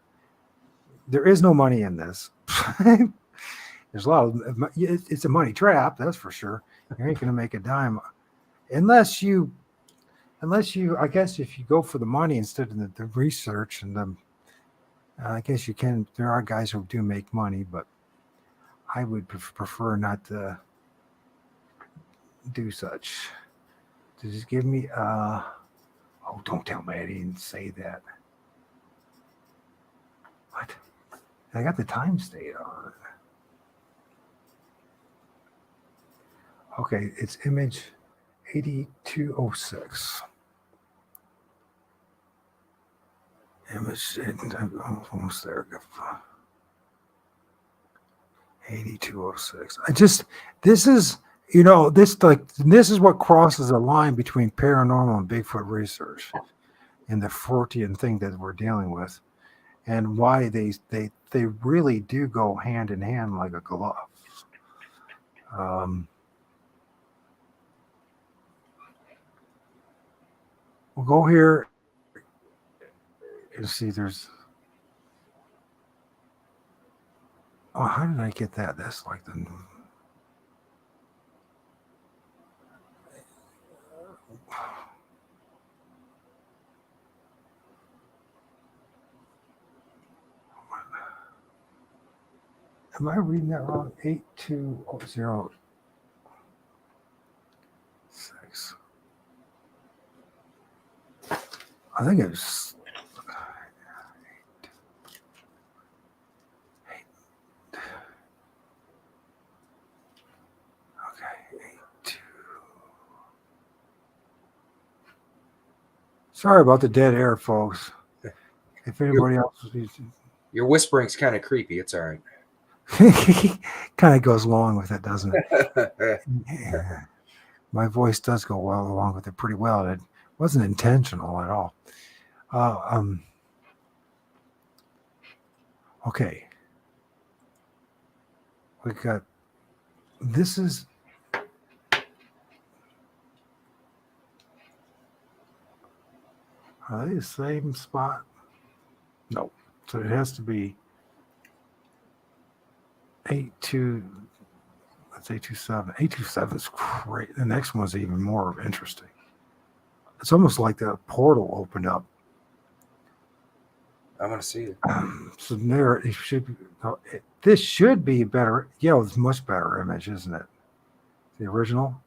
There is no money in this. There's a lot of. It's a money trap, that's for sure. You ain't gonna make a dime unless you. I guess, if you go for the money instead of the research and I guess you can. There are guys who do make money, but I would prefer not to do such. To just give me. Oh, don't tell me I didn't say that. What? I got the time state on it. Okay, it's image 8206. Image, I'm almost there. 8206. I just, this is, this is what crosses the line between paranormal and Bigfoot research and the Fortean thing that we're dealing with, and why they really do go hand in hand like a glove. We'll go here and see. There's. Oh, how did I get that? That's like the. Am I reading that wrong? 8206. I think it's. Sorry about the dead air, folks. If anybody else, your whispering's kind of creepy. It's all right. kind of goes along with it, doesn't it? Yeah. My voice does go well along with it pretty well. It wasn't intentional at all. Okay. We got. This is. Are they the same spot? No. So it has to be 82. That's 827. 827 is great. The next one's even more interesting. It's almost like the portal opened up. I want to see it. So there, it should be. This should be better. Yeah, it's much better image, isn't it? The original.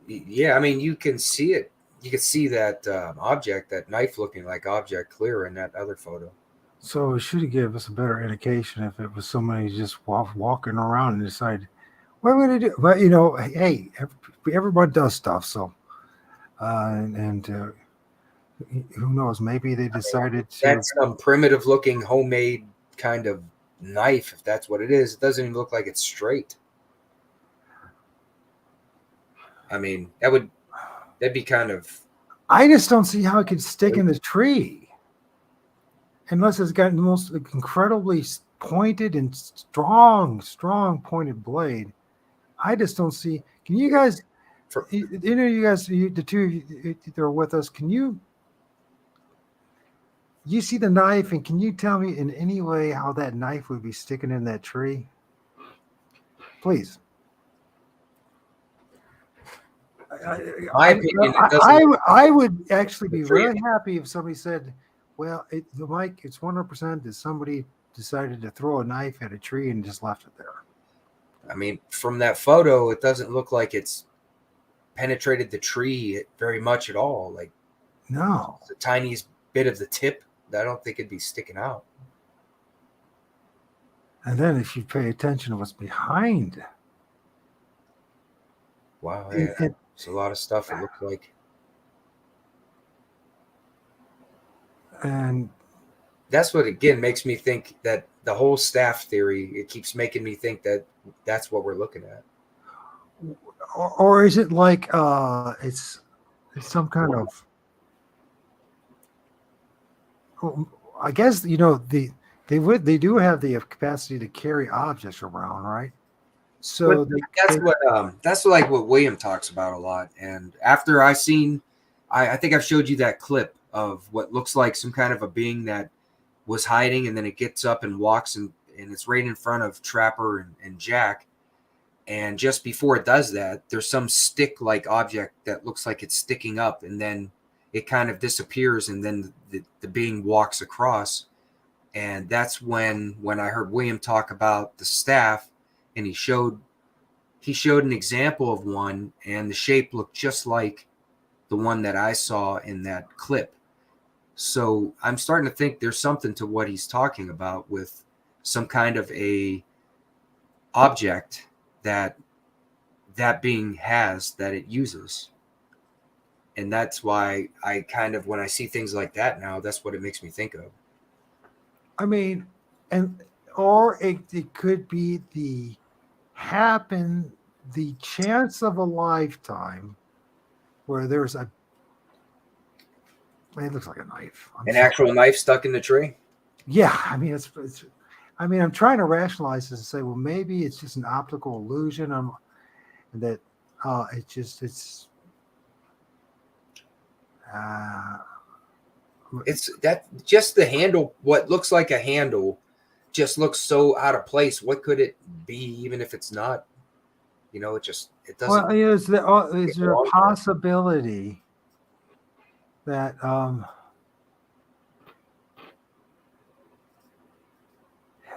Yeah, I mean, you can see it. You can see that object, that knife-looking like object, clear in that other photo. So it should give us a better indication if it was somebody just walking around and decided, what am I going to do? But hey, everyone does stuff. So, who knows? Maybe they decided to. That's some primitive-looking homemade kind of knife, if that's what it is. It doesn't even look like it's straight. I mean, that'd be kind of. I just don't see how it could stick in the tree, unless it's got the most incredibly pointed and strong pointed blade. I just don't see. Can you guys? You guys, the two of you that are with us, can you see the knife, and can you tell me in any way how that knife would be sticking in that tree? Please. My opinion, I would actually be really happy if somebody said, well, Mike, it's 100% that somebody decided to throw a knife at a tree and just left it there. I mean, from that photo, it doesn't look like it's penetrated the tree very much at all. Like, no, the tiniest bit of the tip. I don't think it'd be sticking out. And then if you pay attention to what's behind. Wow, yeah. It's a lot of stuff, it looks like. And that's what, again, makes me think that the whole staff theory, it keeps making me think that that's what we're looking at. Or is it like it's some kind of, I guess, they do have the capacity to carry objects around, right? So that's like what William talks about a lot. And after I think I've showed you that clip of what looks like some kind of a being that was hiding, and then it gets up and walks, and it's right in front of Trapper and Jack. And just before it does that, there's some stick-like object that looks like it's sticking up, and then it kind of disappears, and then the being walks across. And that's when I heard William talk about the staff, and he showed an example of one, and the shape looked just like the one that I saw in that clip. So I'm starting to think there's something to what he's talking about with some kind of a object that being has, that it uses. And that's why I kind of, when I see things like that now, that's what it makes me think of. I mean, and or it could be the chance of a lifetime where there's a, it looks like a knife. An actual knife stuck in the tree? Yeah, I mean, I mean, I'm trying to rationalize this and say, well, maybe it's just an optical illusion. That it's uh, It's that just the handle, what looks like a handle, just looks so out of place. What could it be, even if it's not? You know, it doesn't. well, is there a possibility that yeah,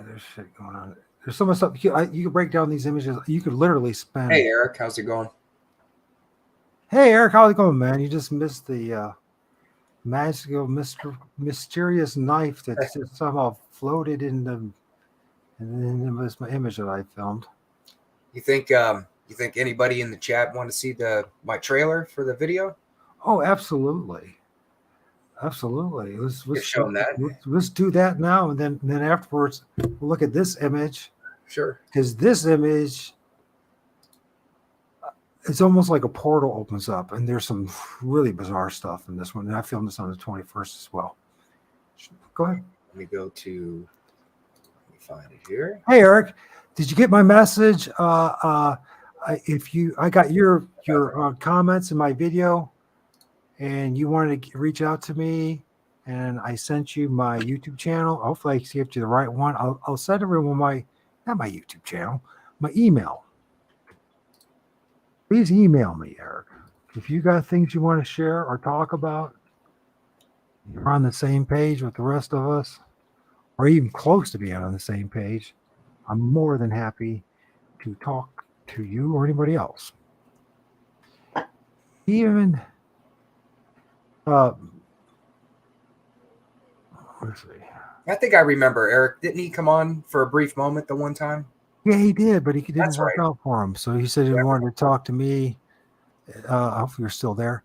there's shit going on. There's so much stuff. You could break down these images. You could literally spend. Hey, Eric, how's it going? Hey, Eric, how's it going, man? You just missed the magical, mysterious knife that just somehow floated in this image that I filmed. You think anybody in the chat want to see my trailer for the video? Oh, absolutely, absolutely. Let's do that now, and then afterwards we'll look at this image. Sure. Because this image, it's almost like a portal opens up, and there's some really bizarre stuff in this one. And I filmed this on the 21st as well. Go ahead. Let me find it here. Hey, Eric, did you get my message? I got your comments in my video, and you wanted to reach out to me, and I sent you my YouTube channel. Hopefully, I can get you the right one. I'll send everyone not my YouTube channel, my email. Please email me, Eric. If you got things you want to share or talk about, you're on the same page with the rest of us, or even close to being on the same page, I'm more than happy to talk to you or anybody else. Even, let's see. I think I remember Eric. Didn't he come on for a brief moment the one time? Yeah, he did, but he didn't That's work right. out for him. So he said he wanted to talk to me. Hopefully you're still there.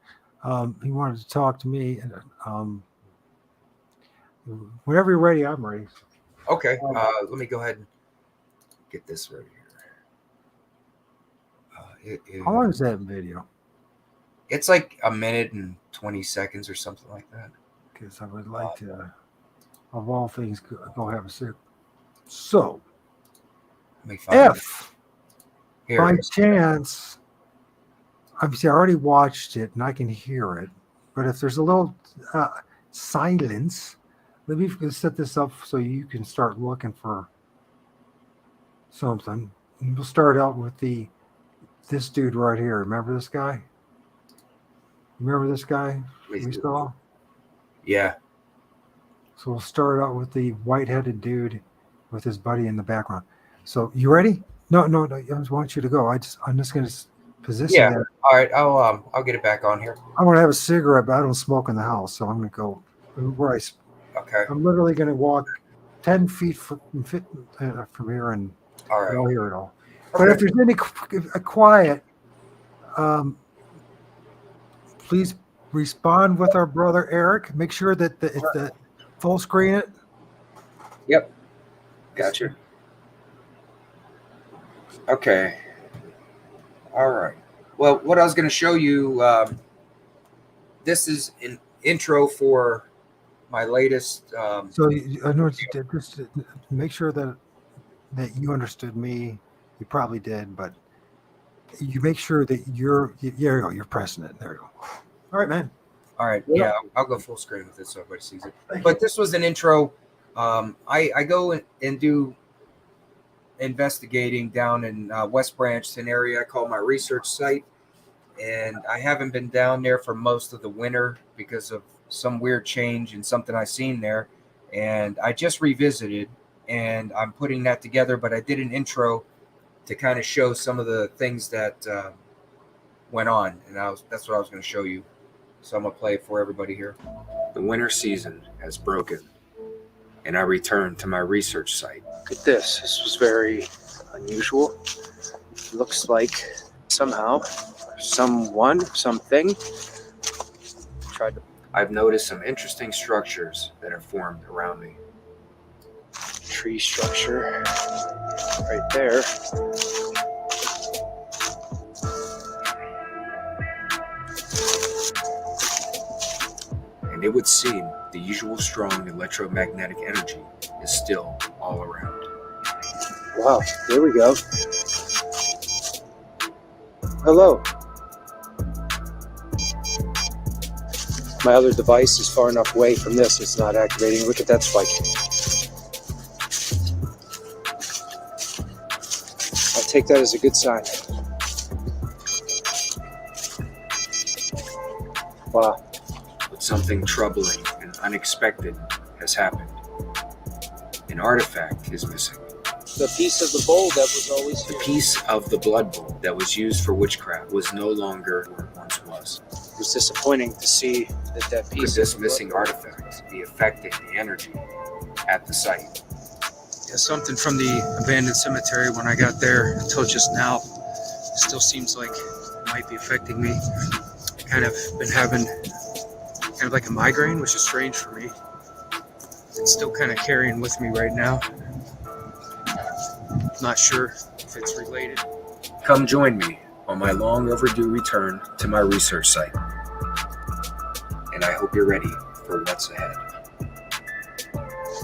He wanted to talk to me. Whenever you're ready, I'm ready. Okay. Let me go ahead and get this ready here. How long is that video? It's like a minute and 20 seconds or something like that. Because I would like to, of all things, go have a sip. So, if by chance, obviously I already watched it and I can hear it, but if there's a little silence, let me set this up so you can start looking for something. And we'll start out with this dude right here. Remember this guy? Remember this guy we saw? Yeah. So we'll start out with the white-headed dude with his buddy in the background. So you ready? No. I just want you to go. I'm just going to position. Yeah. That. All right. I'll get it back on here. I want to have a cigarette, but I don't smoke in the house, so I'm going to go where Okay. I'm literally going to walk 10 feet from here, and all right. I'll hear it all. Okay. But if there's any quiet, please respond with our brother Eric. Make sure that the full screen it. Yep. Gotcha. Okay. All right. Well, what I was going to show you, this is an intro for my latest. So I know just to make sure that you understood me. You probably did, but you make sure that there you go. You're pressing it. There you go. All right, man. All right. Yeah, I'll go full screen with this so everybody sees it. But this was an intro. I go and do investigating down in West Branch. It's an area I call my research site. And I haven't been down there for most of the winter because of some weird change and something I seen there. And I just revisited, and I'm putting that together. But I did an intro to kind of show some of the things that went on. And that's what I was going to show you. So I'm going to play it for everybody here. The winter season has broken, and I returned to my research site. Look at this. This was very unusual. It looks like somehow something tried to. I've noticed some interesting structures that are formed around me. tree structure right there. And it would seem the usual strong electromagnetic energy is still all around. Wow, there we go. Hello. My other device is far enough away from this, it's not activating. Look at that spike. I'll take that as a good sign. Wow. But something troubling and unexpected has happened. An artifact is missing. The piece of the bowl that was always The here. piece of the blood bowl that was used for witchcraft was no longer where it once was. It was disappointing to see that Could piece this of the missing blood- artifact be affecting the energy at the site? Yeah, something from the abandoned cemetery when I got there until just now still seems like it might be affecting me. Kind of been having kind of like a migraine, which is strange for me. It's still kind of carrying with me right now. Not sure if it's related. Come join me on my long overdue return to my research site. And I hope you're ready for what's ahead.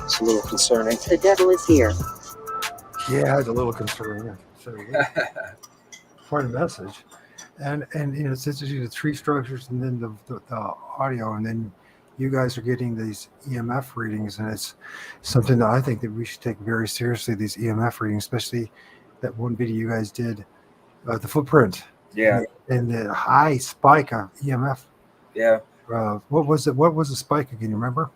It's a little concerning. The devil is here. Yeah, it's a little concerning. So quite a message. And it's interesting, the tree structures and then the audio, and then you guys are getting these EMF readings, and it's something that I think that we should take very seriously, these EMF readings, especially that one video you guys did, the footprint. Yeah, And the high spike of EMF. yeah. What was it? What was the spike again? You remember?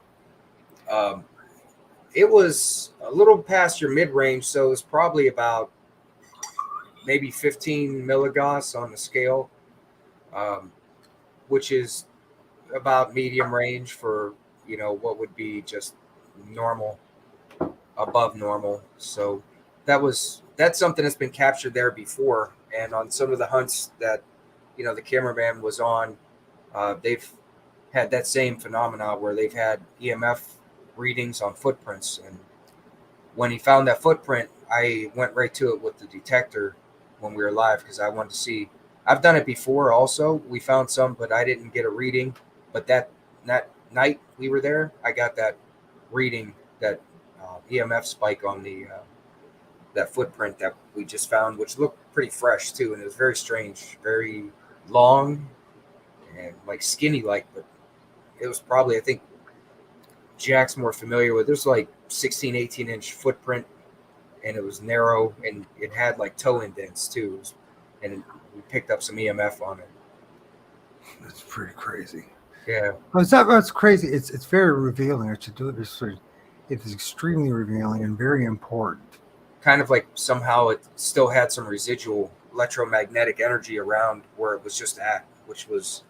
It was a little past your mid-range, so it was probably about maybe 15 milligauss on the scale, which is about medium range for, what would be just normal, above normal. So that's something that's been captured there before. And on some of the hunts that, the cameraman was on, they've had that same phenomena where they've had EMF readings on footprints. And when he found that footprint, I went right to it with the detector when we were live, because I wanted to see. I've done it before also. We found some, but I didn't get a reading. But that night we were there, I got that reading, that EMF spike on the that footprint that we just found, which looked pretty fresh too, and it was very strange, very long and like skinny like, but it was probably, I think Jack's more familiar with, there's like 16, 18-inch footprint, and it was narrow, and it had like toe indents too, and we picked up some EMF on it. That's pretty crazy. Yeah. That's crazy. It's very revealing. It's extremely revealing and very important. Kind of like somehow it still had some residual electromagnetic energy around where it was just at, which was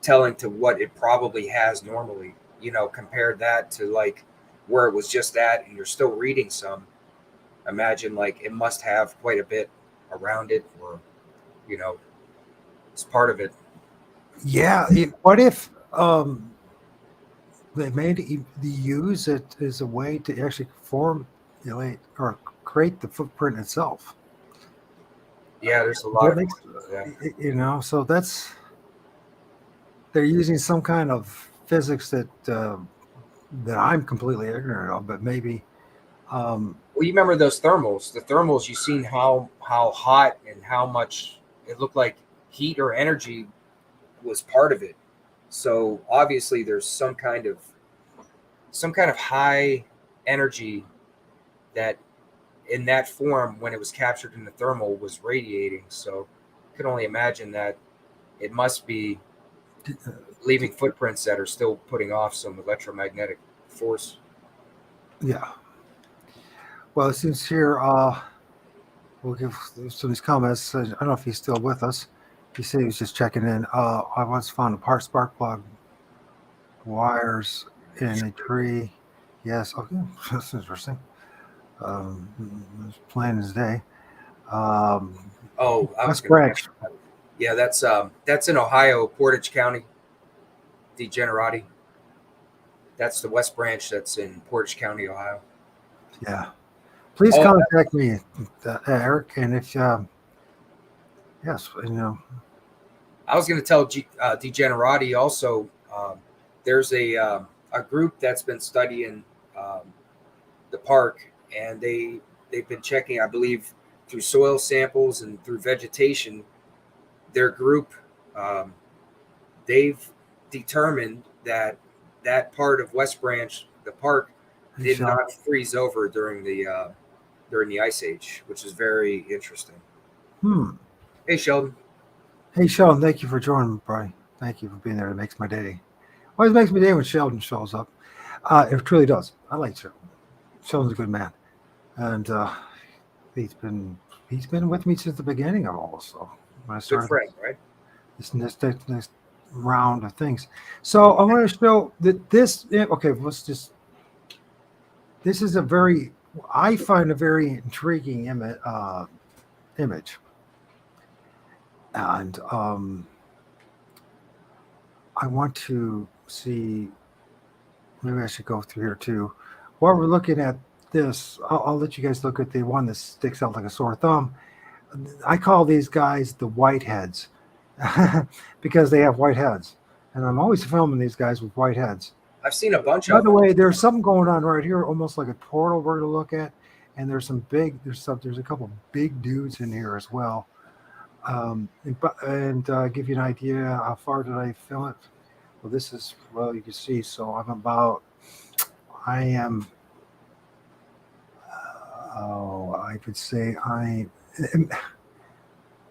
telling to what it probably has normally. Compared that to like where it was just at, and you're still reading some. Imagine like it must have quite a bit around it, or it's part of it. Yeah. What if they use it as a way to actually formulate or create the footprint itself? Yeah, there's a lot That of makes, so they're using some kind of physics that I'm completely ignorant of, but maybe. Well, you remember those thermals? The thermals, you seen how hot and how much it looked like heat or energy was part of it. So obviously, there's some kind of high energy that, in that form, when it was captured in the thermal, was radiating. So I can only imagine that it must be leaving footprints that are still putting off some electromagnetic force. Yeah. Well, since here, we'll give some of these comments. I don't know if he's still with us. He said he was just checking in. I once found a part spark plug wires in a tree. Yes. Okay. That's interesting. He's planning his day. I was West gonna Branch. Yeah, that's in Ohio, Portage County, DeGenerati. That's the West Branch that's in Portage County, Ohio. Yeah. Please Oh, contact me, Eric. And if, yes, I was going to tell Degenerati also. There's a group that's been studying um, the park, and they've been checking, I believe, through soil samples and through vegetation. Their group, um, they've determined that that part of West Branch, the park, did Sheldon. not freeze over during the ice age, which is very interesting. Hey, Sheldon. Hey, Sheldon, thank you for joining me, buddy. Thank you for being there. It makes my day. Always makes my day when Sheldon shows up. It truly does. I like Sheldon. Sheldon's a good man, and he's been with me since the beginning of all. So when I Good started friend, right? this round of things, so I want to show that this. Okay, let's just. This is I find a very intriguing image, and I want to see. Maybe I should go through here too. While we're looking at this, I'll let you guys look at the one that sticks out like a sore thumb. I call these guys the whiteheads because they have white heads, and I'm always filming these guys with white heads. I've seen a bunch By of the them. way, there's something going on right here, almost like a portal we're to look at, and there's a couple big dudes in here as well. And give you an idea, how far did I film it? Well, you can see. So I am. I could say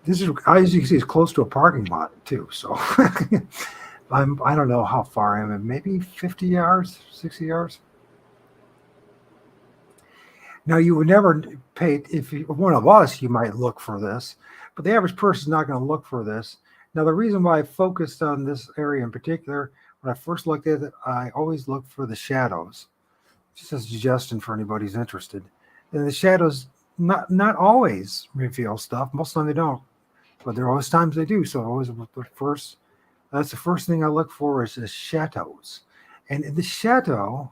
this is, as you can see, it's close to a parking lot too. So I don't know how far I am, maybe 50 yards, 60 yards. Now, you would never pay, if one of us, you might look for this, but the average person is not going to look for this. Now, the reason why I focused on this area in particular, when I first looked at it, I always look for the shadows. Just as a suggestion for anybody who's interested. And the shadows not always reveal stuff. Most of the time they don't, but there are always times they do. So always that's the first thing I look for is the shadows. And the shadow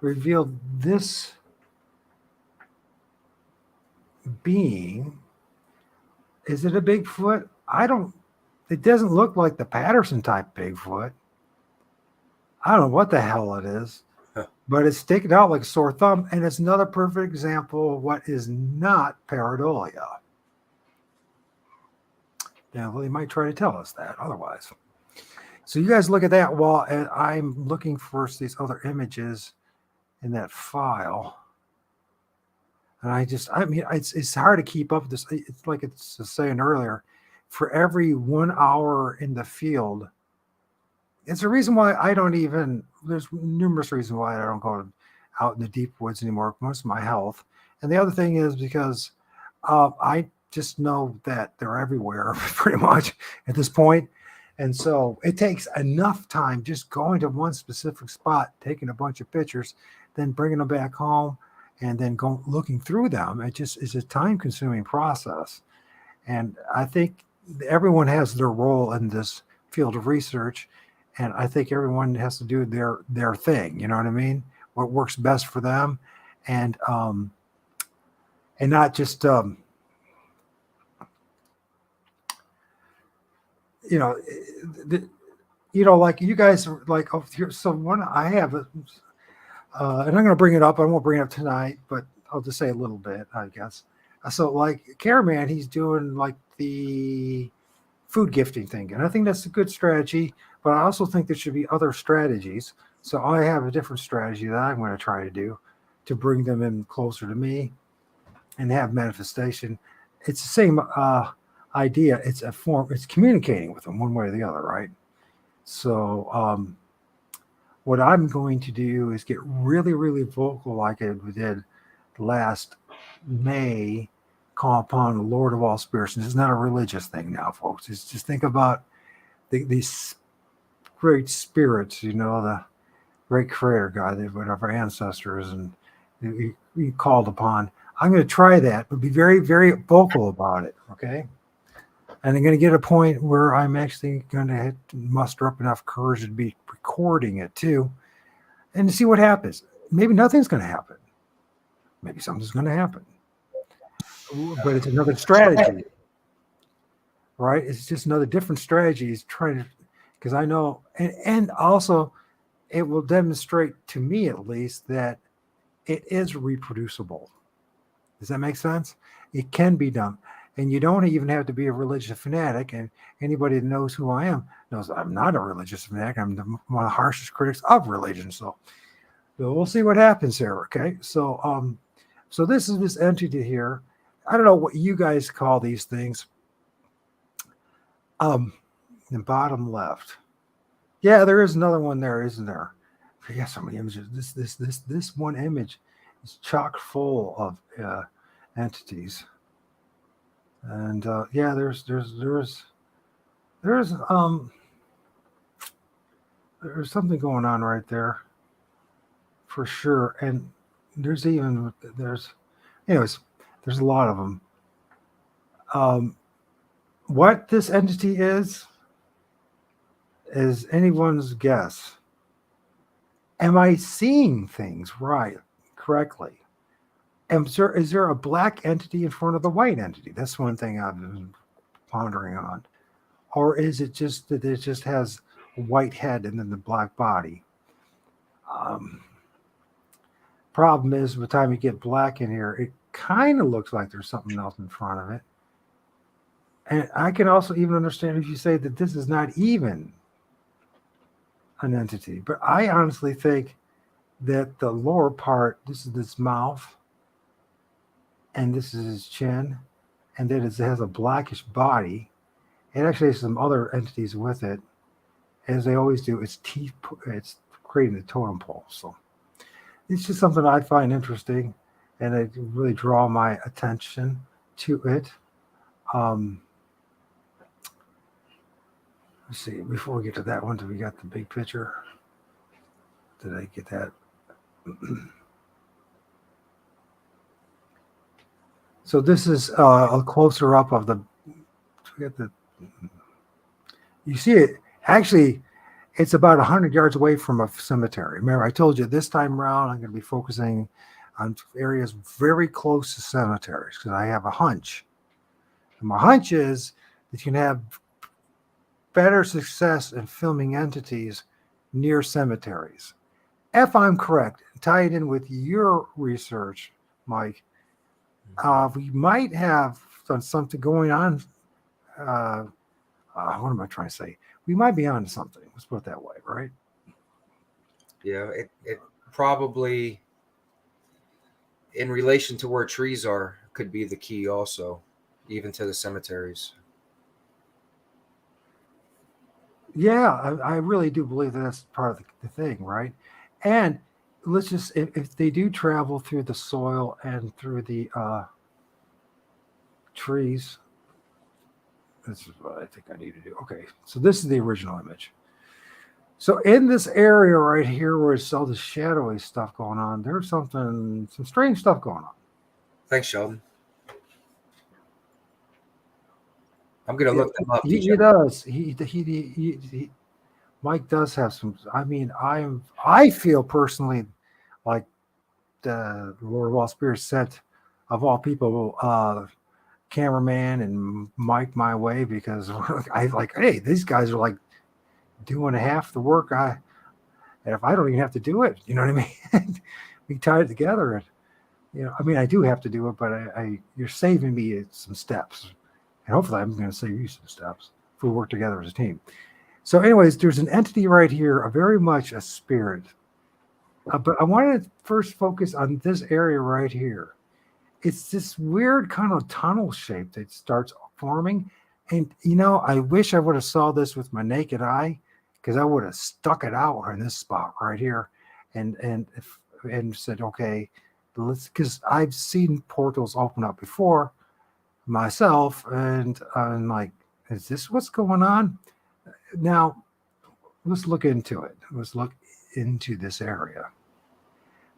revealed this being. Is it a Bigfoot? It doesn't look like the Patterson type Bigfoot. I don't know what the hell it is, but it's sticking out like a sore thumb. And it's another perfect example of what is not pareidolia. Now, well, they might try to tell us that otherwise. So you guys look at that while I'm looking for these other images in that file. And it's hard to keep up with this. It's like it's saying earlier, for every 1 hour in the field, it's a reason why there's numerous reasons why I don't go out in the deep woods anymore. Most of my health. And the other thing is because I just know that they're everywhere pretty much at this point. And so it takes enough time just going to one specific spot, taking a bunch of pictures, then bringing them back home, and then looking through them. It just is a time-consuming process. And I think everyone has their role in this field of research, and I think everyone has to do their thing. You know what I mean? What works best for them, and not just like you guys are like, oh, so one I have and I'm going to bring it up. I won't bring it up tonight, but I'll just say a little bit, I guess. So like Caraman, he's doing like the food gifting thing. And I think that's a good strategy, but I also think there should be other strategies. So I have a different strategy that I'm going to try to do to bring them in closer to me and have manifestation. It's the same idea. It's a form, it's communicating with them one way or the other, right? So what I'm going to do is get really, really vocal like I did last May, call upon the Lord of all spirits. And it's not a religious thing now, folks. It's just think about these great spirits, the great creator God, one of our ancestors, and we called upon. I'm going to try that, but be very, very vocal about it, okay? And I'm going to get a point where I'm actually going to muster up enough courage to be recording it too, and to see what happens. Maybe nothing's going to happen. maybe something's going to happen. But it's another strategy, right? It's just another different strategy. Is trying to, because I know, and also it will demonstrate to me at least that it is reproducible. Does that make sense? It can be done. And you don't even have to be a religious fanatic. And anybody that knows who I am knows I'm not a religious fanatic. I'm one of the harshest critics of religion. So we'll see what happens here. Okay. So so this is this entity here. I don't know what you guys call these things. The bottom left. Yeah, there is another one there, isn't there? I forget so many images. This one image is chock full of entities. And yeah, there's something going on right there for sure. And there's anyways, there's a lot of them. What this entity is anyone's guess. Am I seeing things correctly? Is there a black entity in front of the white entity? That's one thing I've been pondering on. Or is it just that it just has a white head and then the black body? Problem is, by the time you get black in here, it kind of looks like there's something else in front of it. And I can also even understand if you say that this is not even an entity. But I honestly think that the lower part, this is this mouth, and this is his chin, and then it has a blackish body. It actually has some other entities with it. As they always do, it's teeth, it's creating the totem pole. So it's just something I find interesting, and it really draw my attention to it. Let's see, before we get to that one, do we got the big picture? Did I get that? So this is a closer up of the, you see it, actually, it's about 100 yards away from a cemetery. Remember, I told you this time around, I'm going to be focusing on areas very close to cemeteries because I have a hunch. And my hunch is that you can have better success in filming entities near cemeteries. If I'm correct, tie it in with your research, Mike, we might have something going on. What am I trying to say? We might be on to something. Let's put it that way, right? Yeah, it probably, in relation to where trees are, could be the key also, even to the cemeteries. Yeah, I really do believe that that's part of the thing, right? And let's just, if they do travel through the soil and through the trees, this is what I think I need to do. Okay, so this is the original image. So in this area right here where it's all the shadowy stuff going on, there's some strange stuff going on. Thanks, Sheldon. I'm gonna look them up. He does. Mike does have some. I mean, I feel personally like the Lord of all spirits sent, of all people, cameraman and Mike my way, because I like, hey, these guys are like doing half the work and if I don't even have to do it, you know what I mean? We tie it together, and I mean, I do have to do it, but you're saving me some steps, and hopefully I'm going to save you some steps if we work together as a team. So anyways, there's an entity right here, very much a spirit. But I wanted to first focus on this area right here. It's this weird kind of tunnel shape that starts forming. And, I wish I would have saw this with my naked eye, because I would have stuck it out in this spot right here and said, okay, because I've seen portals open up before myself. And I'm like, is this what's going on? Now, let's look into it. Let's look into this area.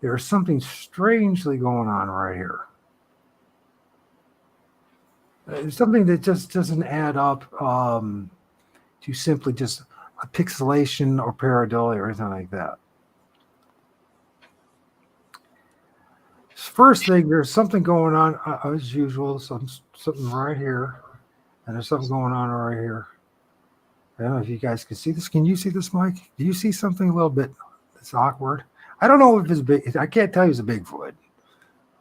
There's something strangely going on right here. It's something that just doesn't add up to simply just a pixelation or pareidolia or anything like that. first thing, there's something going on as usual. Something right here, and there's something going on right here. I don't know if you guys can see this. Can you see this, Mike? Do you see something a little bit that's awkward? I don't know if it's big. I can't tell you it's a Bigfoot.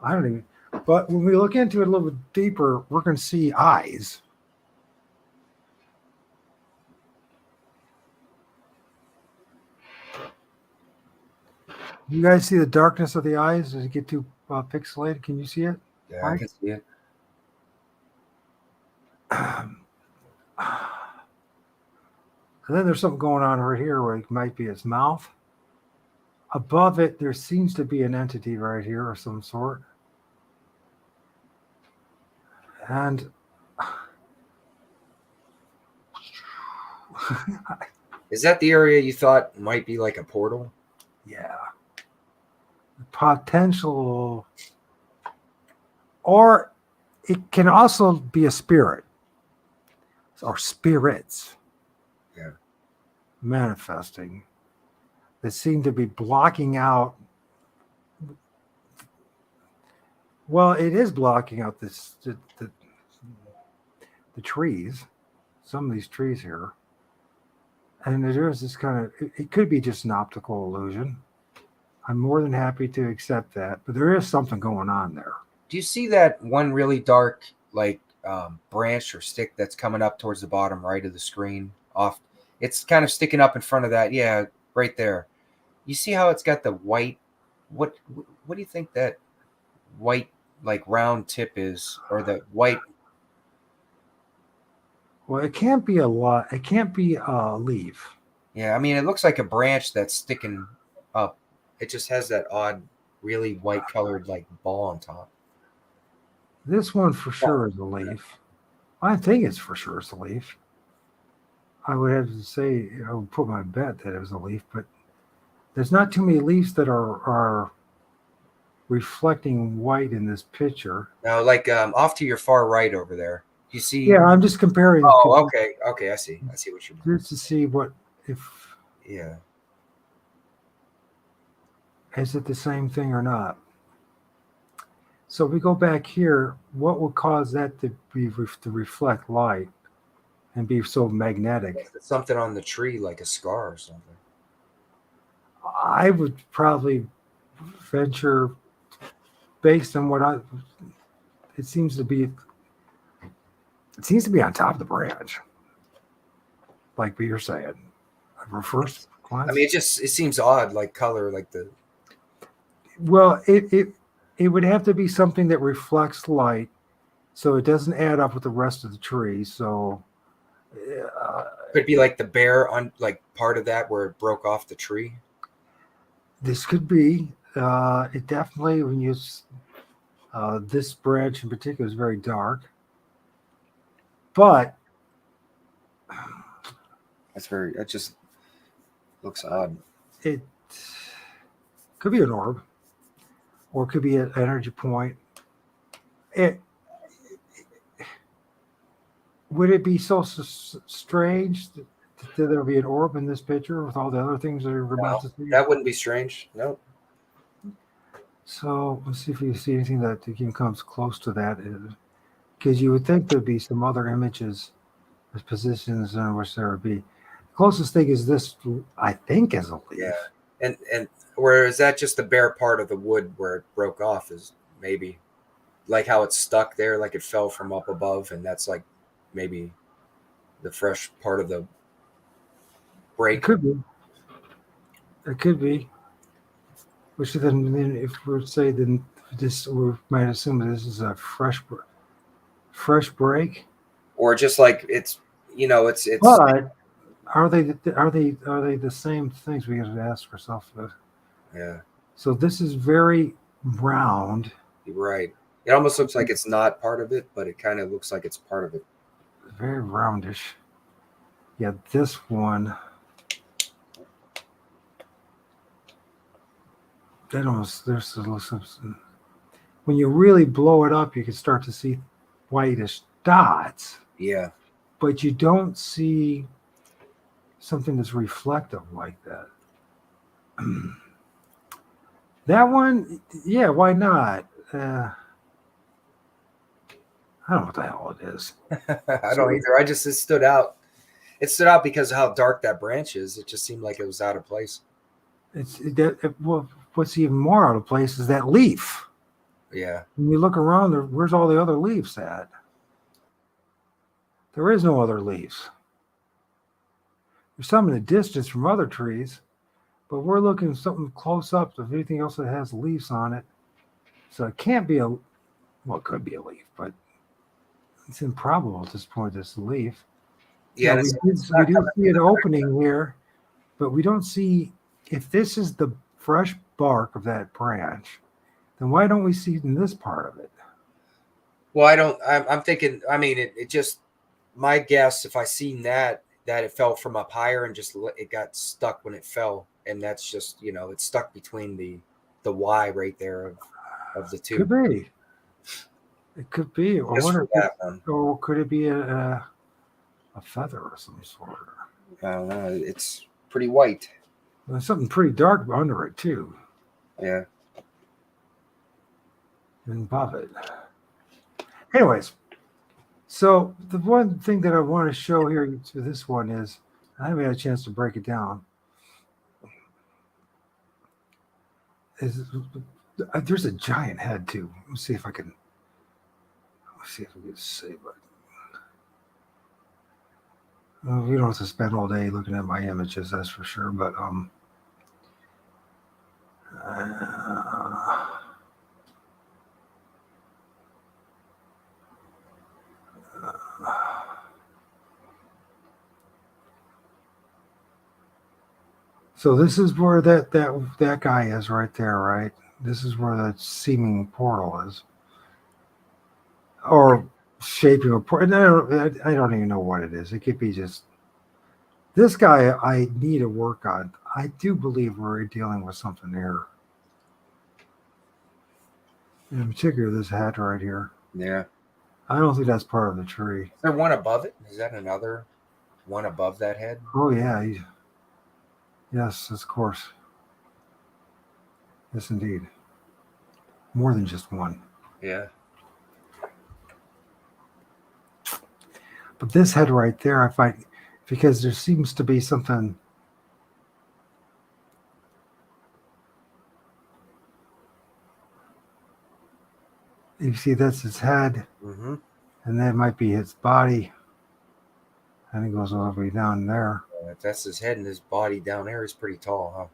I don't even. But when we look into it a little bit deeper, we're going to see eyes. You guys see the darkness of the eyes? Does it get too pixelated? Can you see it? Yeah, I can see it. And then there's something going on right here where it might be its mouth. Above it, there seems to be an entity right here of some sort. And Is that the area you thought might be like a portal? yeah, potential, or it can also be a spirit or spirits. Yeah. Manifesting that seem to be blocking out. Well, it is blocking out the trees, some of these trees here. And there's this kind of, it could be just an optical illusion. I'm more than happy to accept that, but there is something going on there. Do you see that one really dark, like branch or stick that's coming up towards the bottom right of the screen? Off, it's kind of sticking up in front of that. Yeah, right there. You see how it's got the white? What do you think that white, like round tip is, or the white? Well, it can't be a lot. It can't be a leaf. Yeah, I mean, it looks like a branch that's sticking up. It just has that odd, really white colored like ball on top. This one for sure is a leaf. I think it's for sure it's a leaf. I would have to say, I would put my bet that it was a leaf, but there's not too many leaves that are reflecting white in this picture. Now, like off to your far right over there, you see. Yeah, I'm just comparing. Oh, okay, I see what you mean. Just to see what if. Yeah. Is it the same thing or not? So if we go back here, what would cause that to be to reflect light and be so magnetic? Something on the tree, like a scar or something. I would probably venture, based on what it seems to be on top of the branch, like what you're saying. First glance. I mean, it seems odd, like color, like the. Well, it would have to be something that reflects light, so it doesn't add up with the rest of the tree. So could it be like the bare on like part of that where it broke off the tree? This could be. It definitely, when you this branch in particular is very dark, but that just looks odd. It could be an orb, or it could be an energy point. Would it be so strange that there would be an orb in this picture with all the other things that are about to see? That wouldn't be strange. No. So let's see if you see anything that even comes close to that. Because you would think there'd be some other images, positions in which there would be. The closest thing is this, I think, is a leaf. Yeah. And where is that just the bare part of the wood where it broke off is maybe like how it's stuck there, like it fell from up above, and that's like maybe the fresh part of the break. It could be. It could be. Which then if we say then this, we might assume that this is a fresh break. Or just like it's it's. But are they the same things? We have to ask ourselves. Yeah. So this is very round. You're right. It almost looks like it's not part of it, but it kind of looks like it's part of it. Very roundish. Yeah, this one. That almost there's a little. When you really blow it up, you can start to see whitish dots. Yeah. But you don't see something that's reflective like that. That one, yeah, why not? I don't know what the hell it is. I don't either. It stood out. It stood out because of how dark that branch is. It just seemed like it was out of place. Well, what's even more out of place is that leaf. Yeah. When you look around, where's all the other leaves at? There is no other leaves. There's some in the distance from other trees, but we're looking at something close up of anything else that has leaves on it. So it can't be well, it could be a leaf, but it's improbable at this point it's a leaf. Yeah. We do see an opening here, but we don't see, if this is the fresh bark of that branch, then why don't we see in this part of it? Well, I'm thinking, I mean, it just, my guess, if I seen that it fell from up higher and just, it got stuck when it fell. And that's just, it's stuck between the Y right there of the two. Could be. It could be. I wonder or could it be a feather of some sort? I don't know. It's pretty white. There's something pretty dark under it too. Yeah. And above it. Anyways, so the one thing that I want to show here to this one is, I haven't had a chance to break it down, is there's a giant head too. Let's see if I can save it. Well, we don't have to spend all day looking at my images, that's for sure. But so this is where that guy is right there, right? This is where the seeming portal is, or shaping a portal. I don't even know what it is. It could be just this guy. I need to work on. I do believe we're dealing with something here. In particular, this hat right here. Yeah. I don't think that's part of the tree. Is there one above it? Is that another one above that head? Oh yeah. Yes, of course. Yes, indeed. More than just one. Yeah. But this head right there, I find, because there seems to be something. You see, that's his head, Mm-hmm. and that might be his body. And it goes all the way down there. If that's his head and his body down there is pretty tall, huh?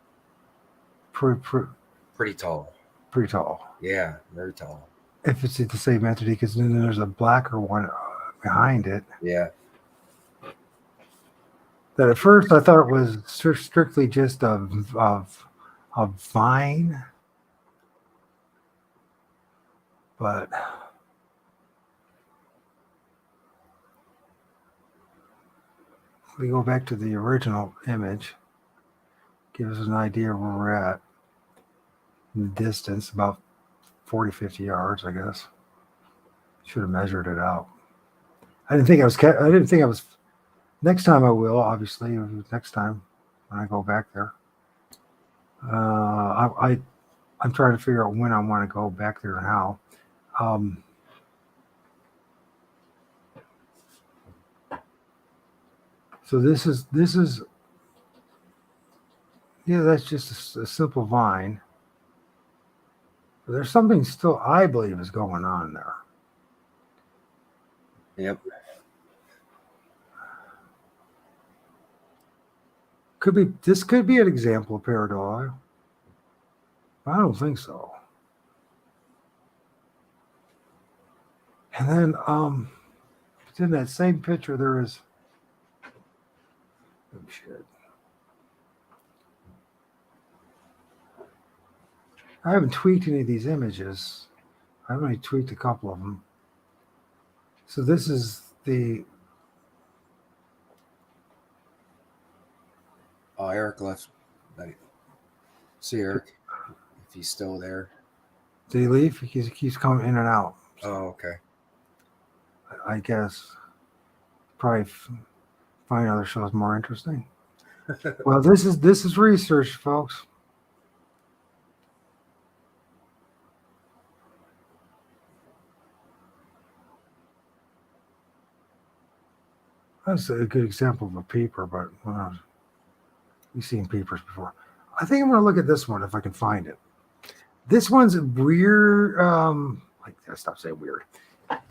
Pretty tall. Pretty tall. Yeah, very tall. If it's the same entity, because then there's a blacker one behind it. Yeah. That at first I thought it was strictly just a vine, but we go back to the original image, gives us an idea of where we're at in the distance, about 40-50 yards, I guess. Should have measured it out. I didn't think I was. Next time I will, obviously. Next time when I go back there, I'm trying to figure out when I want to go back there and how. So this is yeah, that's just a simple vine. But there's something still I believe is going on there. Yep. This could be an example of pareidolia. I don't think so. And then in that same picture there is oh shit. I haven't tweaked any of these images. I've only tweaked a couple of them. So this is the Oh, Eric left. See Eric, if he's still there. Did he leave? He keeps coming in and out. Oh, okay. I guess probably find other shows more interesting. Well, this is research, folks. That's a good example of a peeper, but we've seen peepers before. I think I'm going to look at this one if I can find it. This one's weird. Like, stop saying weird.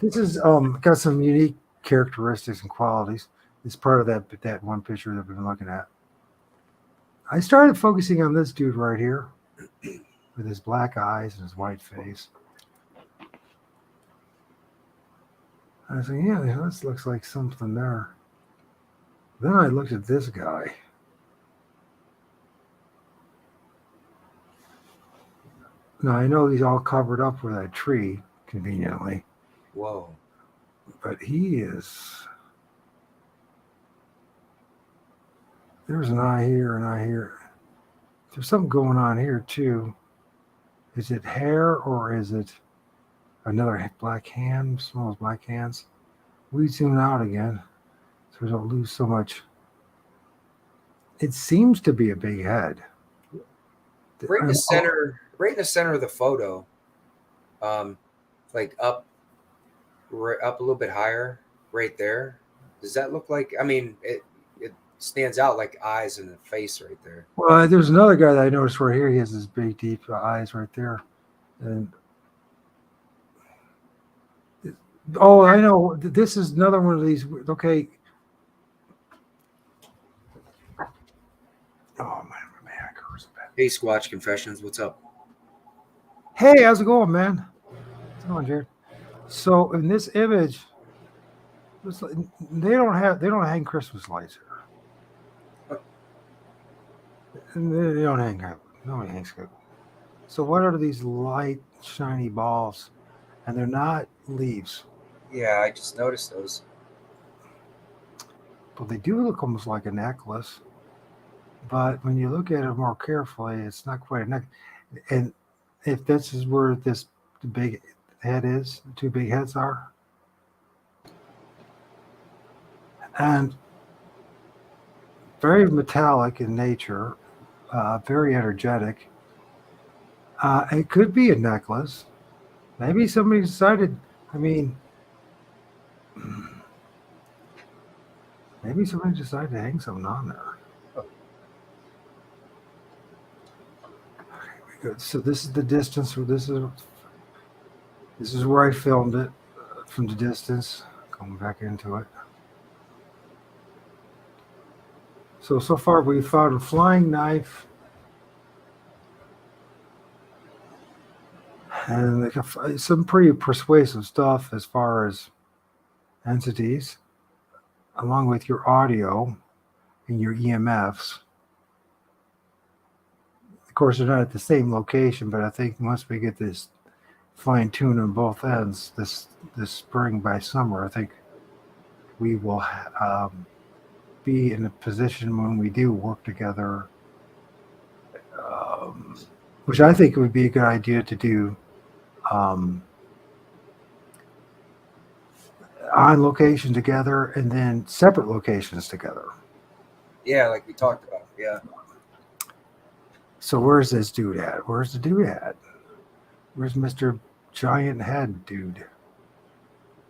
This is got some unique characteristics and qualities. It's part of that one picture that we've been looking at. I started focusing on this dude right here with his black eyes and his white face. I was like, yeah, this looks like something there. Then I looked at this guy. Now I know he's all covered up with that tree conveniently, Whoa. but he is. There's an eye here, an eye here. There's something going on here too. Is it hair or is it another black hand? Some of those black hands. We zoom out again so we don't lose so much. It seems to be a big head. Right in the center, right in the center of the photo, like up a little bit higher, right there. Does that look like? I mean, it stands out like eyes in the face right there. Well, there's another guy that I noticed right here. He has his big, deep eyes right there, and oh, I know. This is another one of these. Okay. Oh man, Hey, Squatch Confessions, what's up? hey, how's it going, man? What's going on, Jared? So in this image, they don't hang Christmas lights here. And they don't hang. Nobody hangs. So what are these light, shiny balls? And they're not leaves. Yeah, I just noticed those. But they do look almost like a necklace. But when you look at it more carefully, it's not quite a necklace. And if this is where the big head is, the two big heads are, and very metallic in nature, very energetic. It could be a necklace. Maybe somebody decided, I mean, maybe somebody decided to hang something on there. Good. So this is the distance. This is where I filmed it from the distance. Going back into it. So far we found a flying knife and some pretty persuasive stuff as far as entities, along with your audio and your EMFs. Of course, they're not at the same location, but I think once we get this fine-tuned on both ends this spring by summer, I think we will be in a position when we do work together, which I think would be a good idea to do on location together and then separate locations together. Yeah, like we talked about. Yeah. So where's this dude at? Where's the dude at? Where's Mr. Giant Head dude?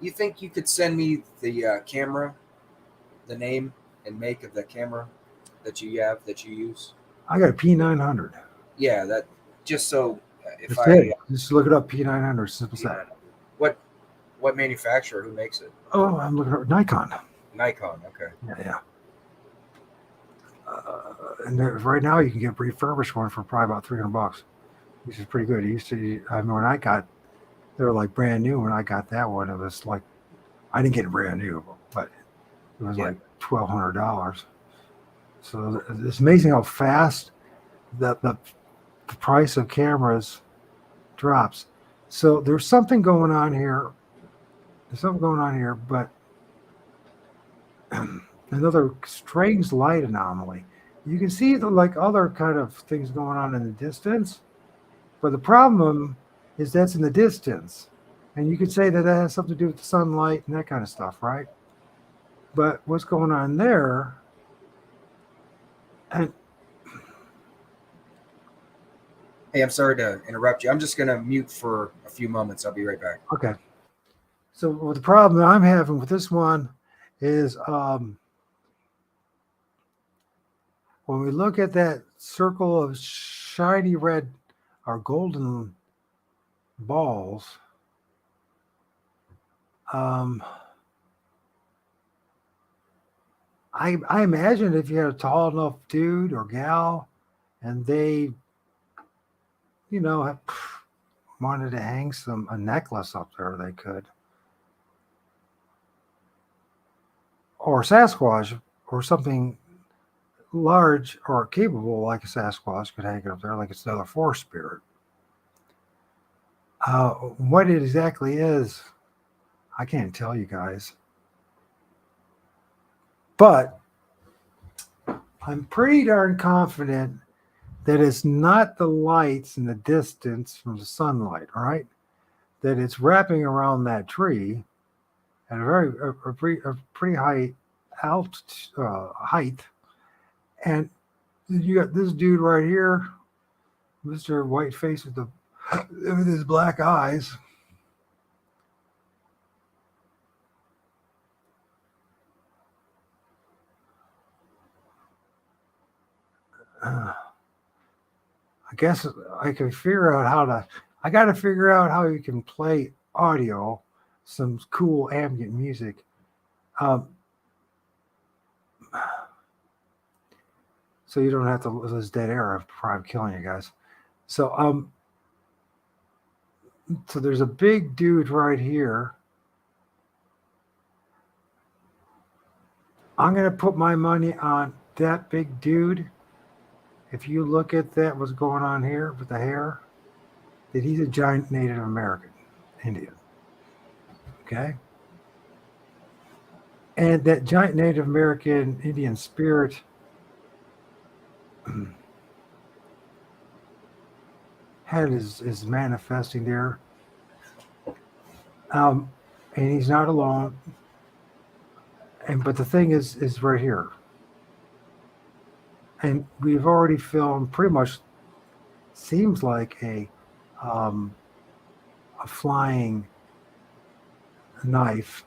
You think you could send me the camera, the name and make of the camera that you have that you use? I got a P900. Yeah, that just so if That's I it. Just look it up, P900. Simple as that. What manufacturer? Who makes it? Oh, I'm looking at Nikon. Nikon. Okay. Yeah. And right now you can get refurbished one for probably about $300, which is pretty good. It used to, I mean, they were like brand new. When I got that one, it was like, I didn't get it brand new, but it was like $1,200. So it's amazing how fast the price of cameras drops. So there's something going on here. But another strange light anomaly. You can see like other kind of things going on in the distance, but the problem is that's in the distance, and you could say that has something to do with the sunlight and that kind of stuff, right? But what's going on there? And Hey, I'm sorry to interrupt you. I'm just gonna mute for a few moments. I'll be right back. okay, so the problem that I'm having with this one is when we look at that circle of shiny red or golden balls, I imagine if you had a tall enough dude or gal and they, wanted to hang a necklace up there, they could. Or Sasquatch or something large or capable like a Sasquatch could hang it up there like it's another forest spirit. What it exactly is, I can't tell you guys. But I'm pretty darn confident that it's not the lights in the distance from the sunlight, all right? That it's wrapping around that tree at a pretty high height. And you got this dude right here, Mr. Whiteface with his black eyes. I guess I can figure out I got to figure out how you can play audio, some cool ambient music. So you don't have to lose this dead air of probably killing you guys. So there's a big dude right here. I'm going to put my money on that big dude. If you look at that, what's going on here with the hair, that he's a giant Native American Indian. Okay? And that giant Native American Indian spirit head is manifesting there. And he's not alone. But the thing is right here. And we've already filmed pretty much seems like a flying knife,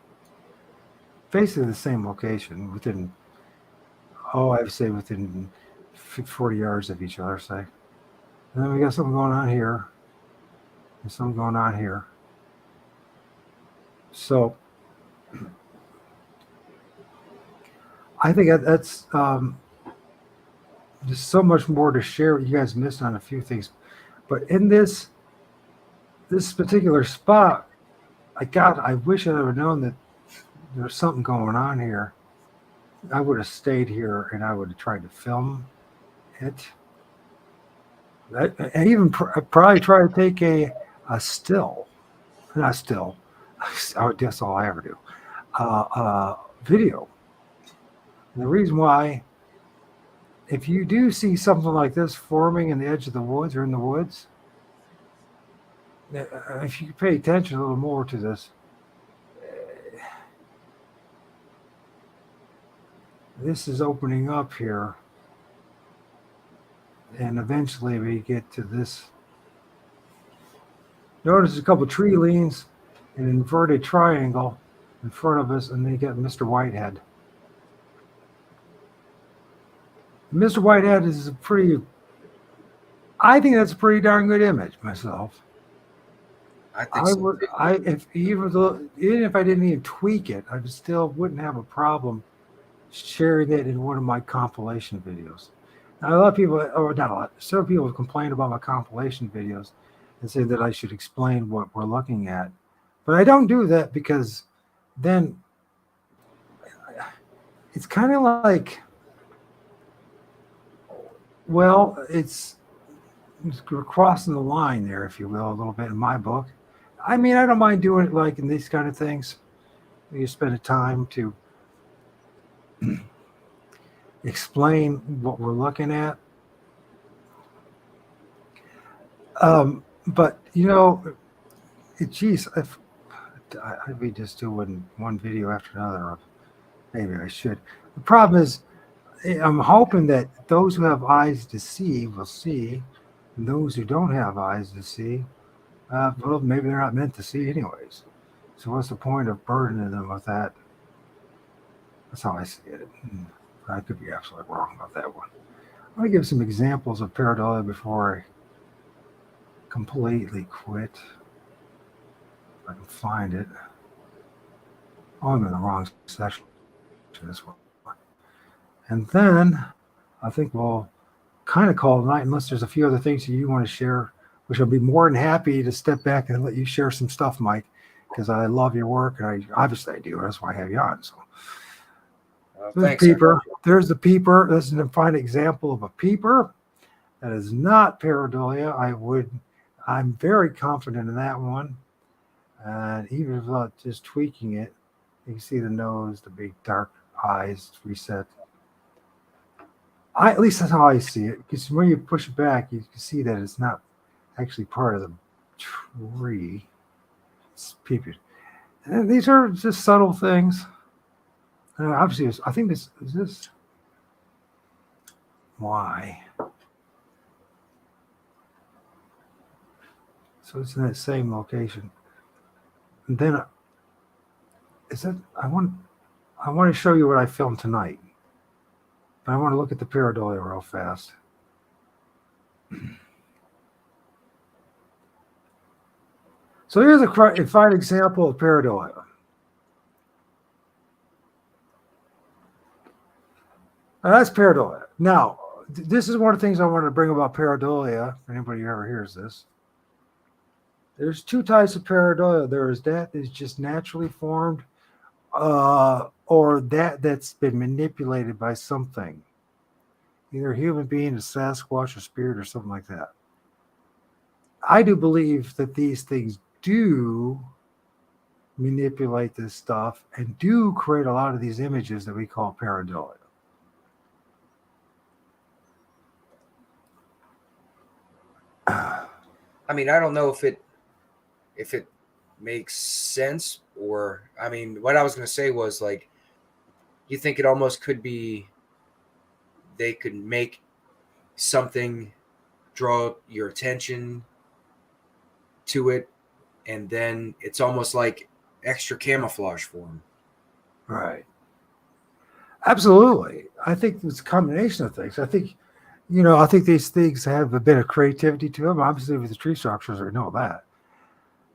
basically the same location within 40 yards of each other, say. And then we got something going on here and something going on here. So I think that's there's so much more to share. You guys missed on a few things, but in this particular spot, I wish I'd ever known that there's something going on here. I would have stayed here and I would have tried to film it. I even probably try to take a still, not still. That's all I ever do. Video. And the reason why, if you do see something like this forming in the edge of the woods or in the woods, if you pay attention a little more to this, this is opening up here. And eventually we get to this. Notice a couple tree leans, an inverted triangle in front of us, and then you get Mr. Whitehead. Mr. Whitehead is I think that's a pretty darn good image myself. I think so. Even if I didn't even tweak it, I still wouldn't have a problem sharing it in one of my compilation videos. Now, a lot of people, or not a lot, several people have complained about my compilation videos and say that I should explain what we're looking at. But I don't do that because then it's kind of like, well, it's crossing the line there, if you will, a little bit in my book. I mean, I don't mind doing it like in these kind of things. You spend the time to explain what we're looking at. But, geez, I'd be just doing one video after another. Maybe I should. The problem is, I'm hoping that those who have eyes to see will see, and those who don't have eyes to see, well, maybe they're not meant to see anyways. So what's the point of burdening them with that? That's how I see it. I could be absolutely wrong about that one. I want to give some examples of pareidolia before I completely quit. If I can find it. Oh, I'm in the wrong section. This one. And then I think we'll kind of call it night, unless there's a few other things that you want to share, which I'll be more than happy to step back and let you share some stuff, Mike, because I love your work, and I obviously I do. That's why I have you on. So there's Thanks. peeper. There's the peeper. This is a fine example of a peeper. That is not pareidolia. I'm very confident in that one. And even without just tweaking it, you can see the nose, the big dark eyes reset. At least that's how I see it. Because when you push it back, you can see that it's not actually part of the tree. It's peeping. And these are just subtle things. Obviously, I think this is this. Why? So it's in that same location. And then is it? I want to show you what I filmed tonight. But I want to look at the pareidolia real fast. So here's a fine example of pareidolia. Now that's pareidolia. Now, this is one of the things I wanted to bring about pareidolia. If anybody ever hears this, there's two types of pareidolia. There is that is just naturally formed, or that's been manipulated by something, either a human being, a Sasquatch, a spirit, or something like that. I do believe that these things do manipulate this stuff and do create a lot of these images that we call pareidolia. I mean, I don't know if it makes sense, or I mean, what I was going to say was like, you think it almost could be they could make something draw your attention to it, and then it's almost like extra camouflage for them. Right. Absolutely. I think it's a combination of things. I think, I think these things have a bit of creativity to them. Obviously, with the tree structures, we know that.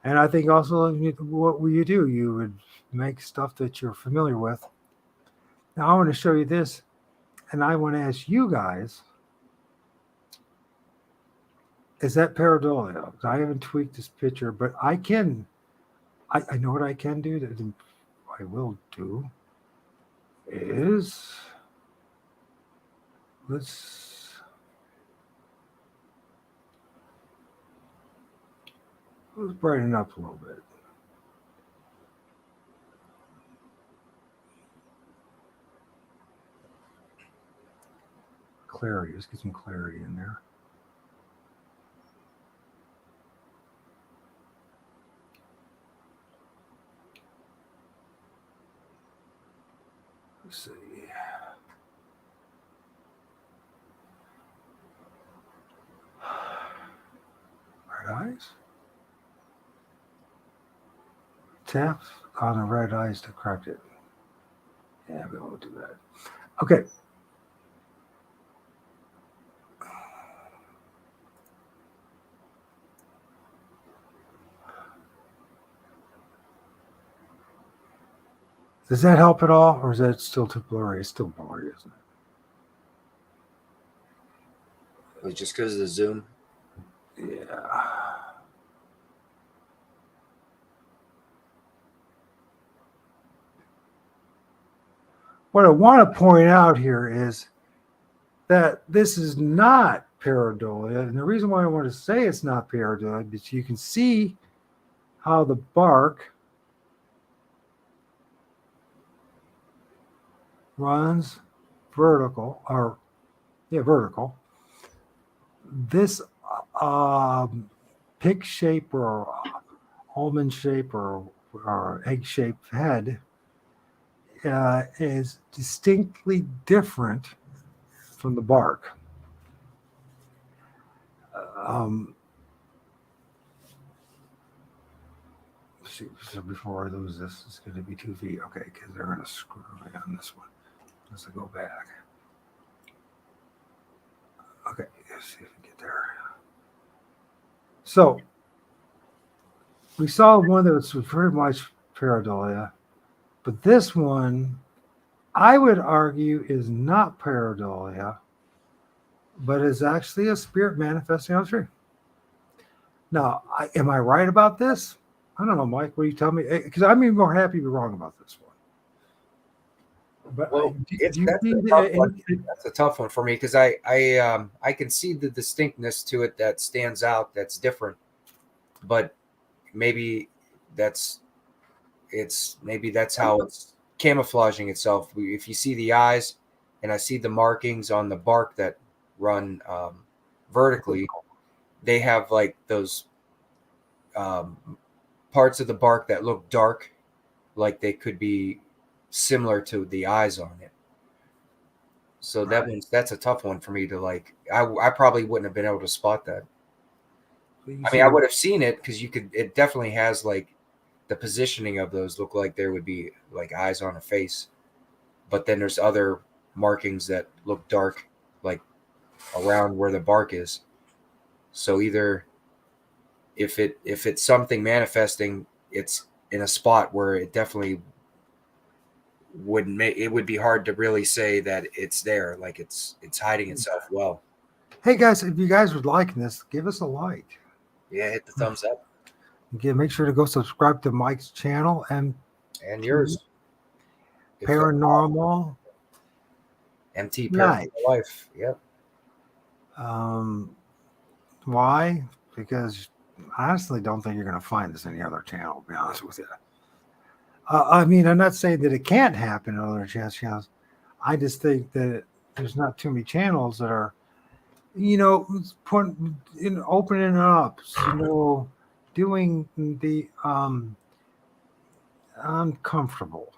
And I think also what will you do? You would make stuff that you're familiar with. Now, I want to show you this, and I want to ask you guys, is that pareidolia? I haven't tweaked this picture, but I know what I can do that I will do is let's brighten up a little bit. Clarity, let's get some clarity in there. Let's see. Red eyes. Tap on the red eyes to correct it. Yeah, we won't do that. Okay. Does that help at all, or is that still too blurry? It's still blurry, isn't It was just because of the zoom. it? Yeah. What I want to point out here is that this is not pareidolia. And the reason why I want to say it's not pareidolia is you can see how the bark runs vertical. This pick shape or almond shape or egg shaped head is distinctly different from the bark. See, so before I lose this, it's going to be 2 feet. Okay, because they're going to screw me on this one. Let's go back. let's see if we get there. So we saw one that was very much pareidolia, but this one, I would argue, is not pareidolia, but is actually a spirit manifesting on a tree. Now, am I right about this? I don't know, Mike. What do you tell me? Because I'm even more happy to be wrong about this one. But Well, do you that's, think a tough one. That's a tough one for me because I can see the distinctness to it that stands out. That's different, but maybe that's how it's camouflaging itself. If you see the eyes, and I see the markings on the bark that run vertically, they have like those parts of the bark that look dark, like they could be similar to the eyes on it. So that's a tough one for me to like. I probably wouldn't have been able to spot that. I mean, I would have seen it because it definitely has like the positioning of those look like there would be like eyes on a face, but then there's other markings that look dark, like around where the bark is. So either if it's something manifesting, it's in a spot where it definitely it would be hard to really say that it's there, like it's hiding itself well. Hey guys, if you guys would like this, give us a like. Yeah, hit the thumbs up. Again, make sure to go subscribe to Mike's channel and yours. Paranormal MT Life. Paranormal Life. Yep. Why? Because I honestly don't think you're going to find this any other channel, to be honest with you. I mean, I'm not saying that it can't happen in other channels. I just think that there's not too many channels that are, opening up, doing the uncomfortable,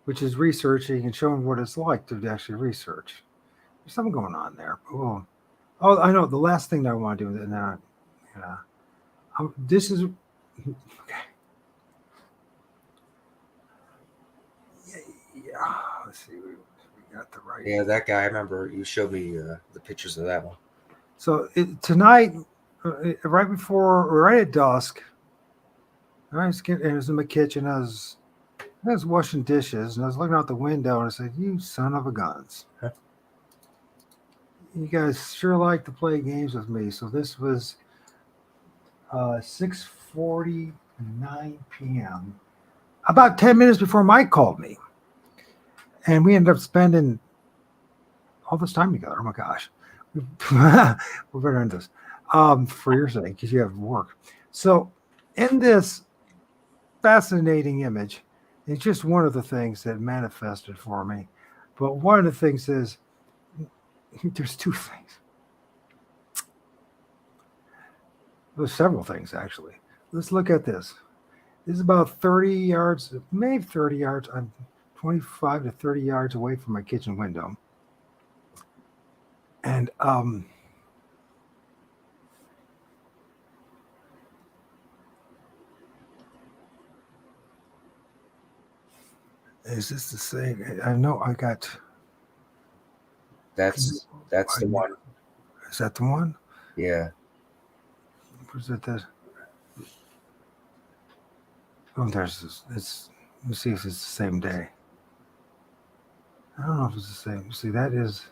which is researching and showing what it's like to actually research. There's something going on there. Oh, I know. The last thing that I want to do, and then this is okay. Yeah. Let's see. We got the right. Yeah, that guy. I remember you showed me the pictures of that one. So tonight, right at dusk, I was in my kitchen. I was washing dishes, and I was looking out the window, and I said, "You son of a guns! Huh? You guys sure like to play games with me." So this was 6:49 p.m. About 10 minutes before Mike called me, and we ended up spending all this time together. Oh my gosh, we're better end this for your sake because you have work. So in this fascinating image, it's just one of the things that manifested for me. But one of the things is there's two things. There's several things actually. Let's look at this. This is about 30 yards, maybe 30 yards. I'm 25 to 30 yards away from my kitchen window. And is this the same? I know I got. That's the one. Is that the one? Yeah. Was it that? Oh, there's this. Let me see if it's the same day. I don't know if it's the same. See, that is.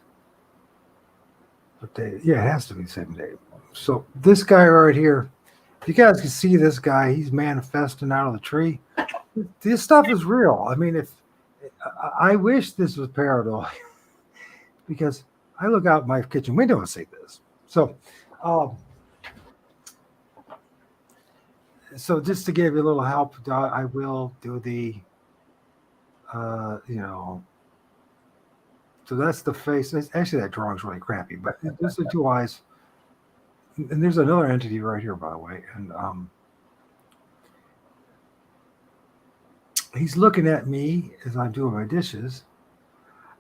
What day? Yeah, it has to be the same day. So this guy right here, if you guys can see this guy, he's manifesting out of the tree. This stuff is real. I mean, I wish this was pareidolia because I look out my kitchen window and see this. So, so just to give you a little help, I will do the, so that's the face. Actually, that drawing's really crappy, but there's the two eyes. And there's another entity right here, by the way. And he's looking at me as I'm doing my dishes.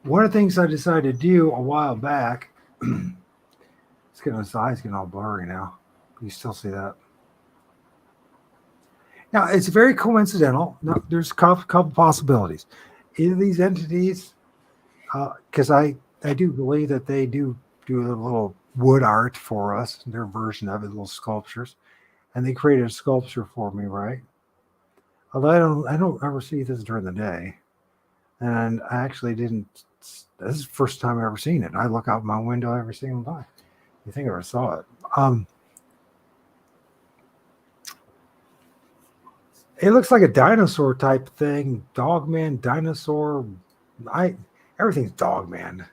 One of the things I decided to do a while back, it's getting his eyes getting all blurry now. You still see that. Now, it's very coincidental. No, there's a couple possibilities. Either these entities, because I do believe that they do do a little wood art for us, their version of it, little sculptures, and they created a sculpture for me, right? Although I don't ever see this during the day, and I actually didn't. This is the first time I've ever seen it. I look out my window every single time. You think I ever saw it? It looks like a dinosaur type thing. Dogman, dinosaur. Everything's Dogman.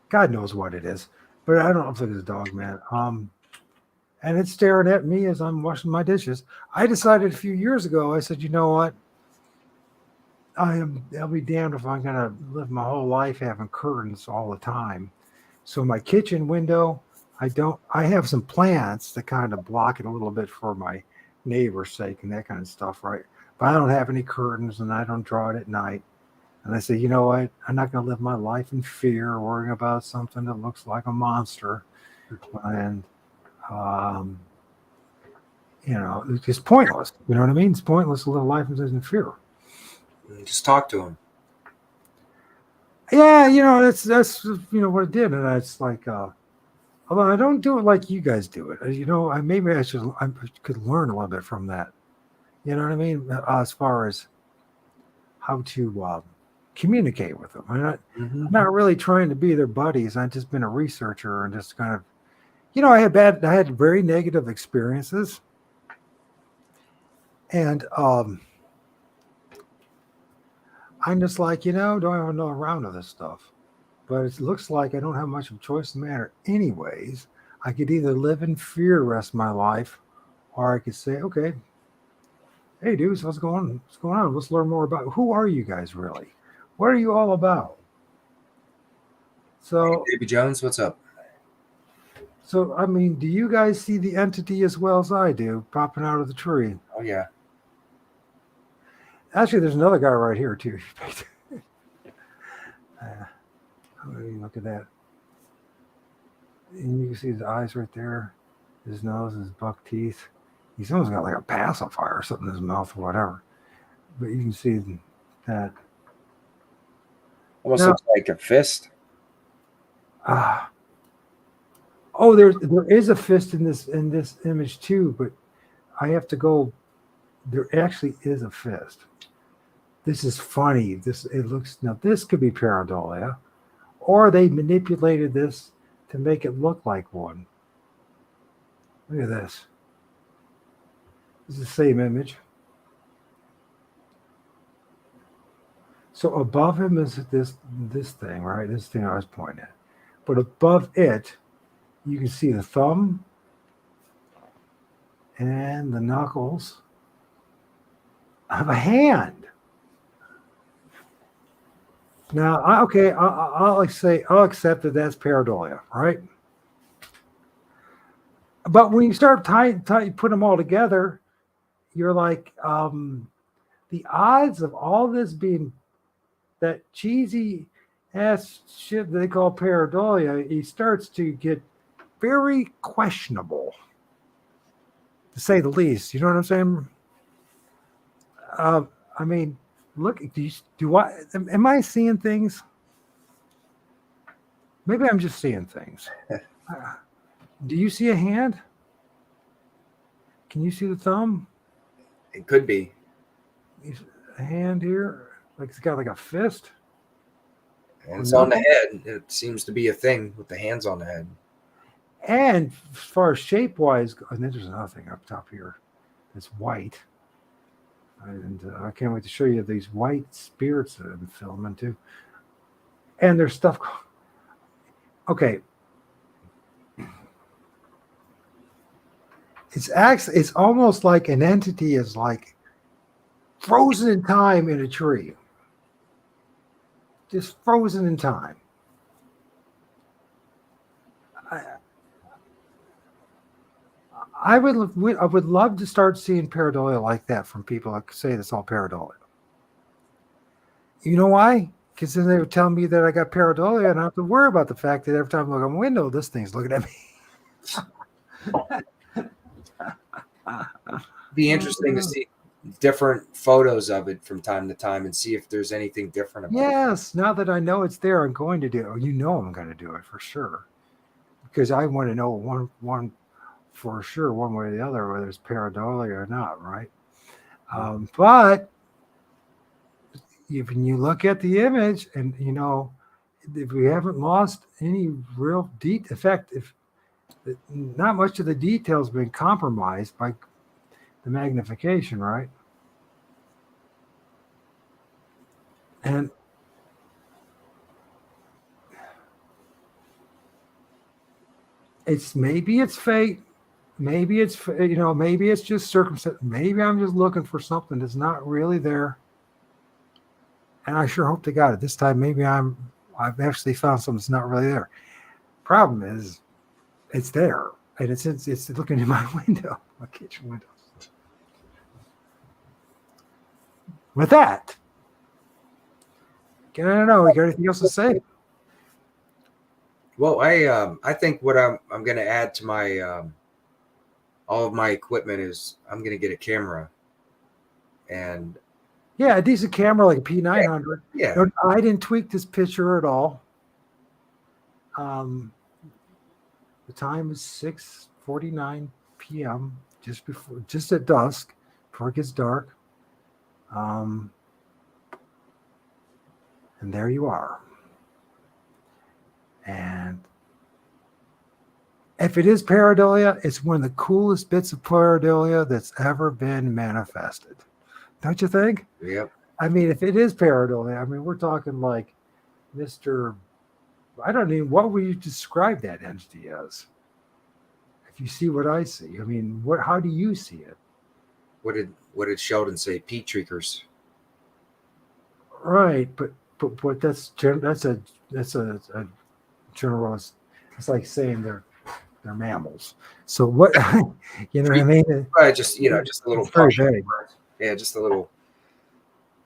God knows what it is, but I don't think it's Dogman. And it's staring at me as I'm washing my dishes. I decided a few years ago. I said, you know what? I'll be damned if I'm gonna live my whole life having curtains all the time. So my kitchen window, I have some plants that kind of block it a little bit for my neighbor's sake and that kind of stuff, right? But I don't have any curtains and I don't draw it at night. And I say, you know what? I'm not going to live my life in fear, worrying about something that looks like a monster. And, it's just pointless. You know what I mean? It's pointless to live life in fear. Just talk to him. Yeah, that's what I did. And it's like, although I don't do it like you guys do it. Maybe I could learn a little bit from that. You know what I mean? As far as how to communicate with them. I'm not really trying to be their buddies. I've just been a researcher and just kind of, I had very negative experiences. And I'm just like, don't have another round of this stuff. But it looks like I don't have much of a choice in the matter anyways. I could either live in fear the rest of my life, or I could say, okay, hey dudes, what's going on? Let's learn more about who are you guys really? What are you all about? So, Davy Jones, what's up? So, I mean, do you guys see the entity as well as I do popping out of the tree? Oh, yeah. Actually, there's another guy right here, too. Look at that. And you can see his eyes right there, his nose, his buck teeth. He's almost got like a pacifier or something in his mouth or whatever. But you can see that. Almost looks like a fist. There is a fist in this image too, but I have to go. There actually is a fist. This is funny. This could be pareidolia, or they manipulated this to make it look like one. Look at this. It's the same image. So above him is this thing, right? This thing I was pointing at. But above it, you can see the thumb and the knuckles of a hand. Now, I'll accept that that's pareidolia, right? But when you start put them all together, you're like, the odds of all this being that cheesy ass shit that they call pareidolia, he starts to get very questionable, to say the least. You know what I'm saying? I mean, look, am I seeing things? Maybe I'm just seeing things. Do you see a hand? Can you see the thumb? It could be. A hand here, like it's got like a fist. And it's on the head. It seems to be a thing with the hands on the head. And as far as shape-wise, and then there's another thing up top here that's white. And I can't wait to show you these white spirits that I've been filming too. And there's stuff. Okay. It's almost like an entity is like frozen in time in a tree. Just frozen in time. I would love to start seeing pareidolia like that from people that say that's all pareidolia. You know why? Because then they would tell me that I got pareidolia, and I don't have to worry about the fact that every time I look out my window, this thing's looking at me. Be interesting to see different photos of it from time to time and see if there's anything different about it. Yes, now that I know it's there, I'm going to do it. I'm going to do it for sure. because I want to know one for sure, one way or the other, whether it's pareidolia or not, right? But when you look at the image, and if we haven't lost any real effect, if not much of the details been compromised by the magnification, right? And maybe it's fate, maybe it's maybe it's just circumstance, maybe I'm just looking for something that's not really there. And I sure hope to God at this time maybe I've actually found something that's not really there. Problem is, it's there, and it's looking in my window, my kitchen window. With that, I don't know. You got anything else to say? Well, I think what I'm going to add to my all of my equipment is I'm going to get a camera, and yeah, a decent camera like a P900. Yeah. No, I didn't tweak this picture at all. The time is 6:49 p.m. just at dusk, before it gets dark. And there you are. And if it is pareidolia, it's one of the coolest bits of pareidolia that's ever been manifested. Don't you think? Yep. I mean, if it is pareidolia, I mean, we're talking like Mr. I don't even, what would you describe that entity as? If you see what I see, I mean, how do you see it? What did Sheldon say? Petreakers. Right, but that's a general. It's like saying they're mammals. So what you know what I mean? Just just a little very vague. Yeah, just a little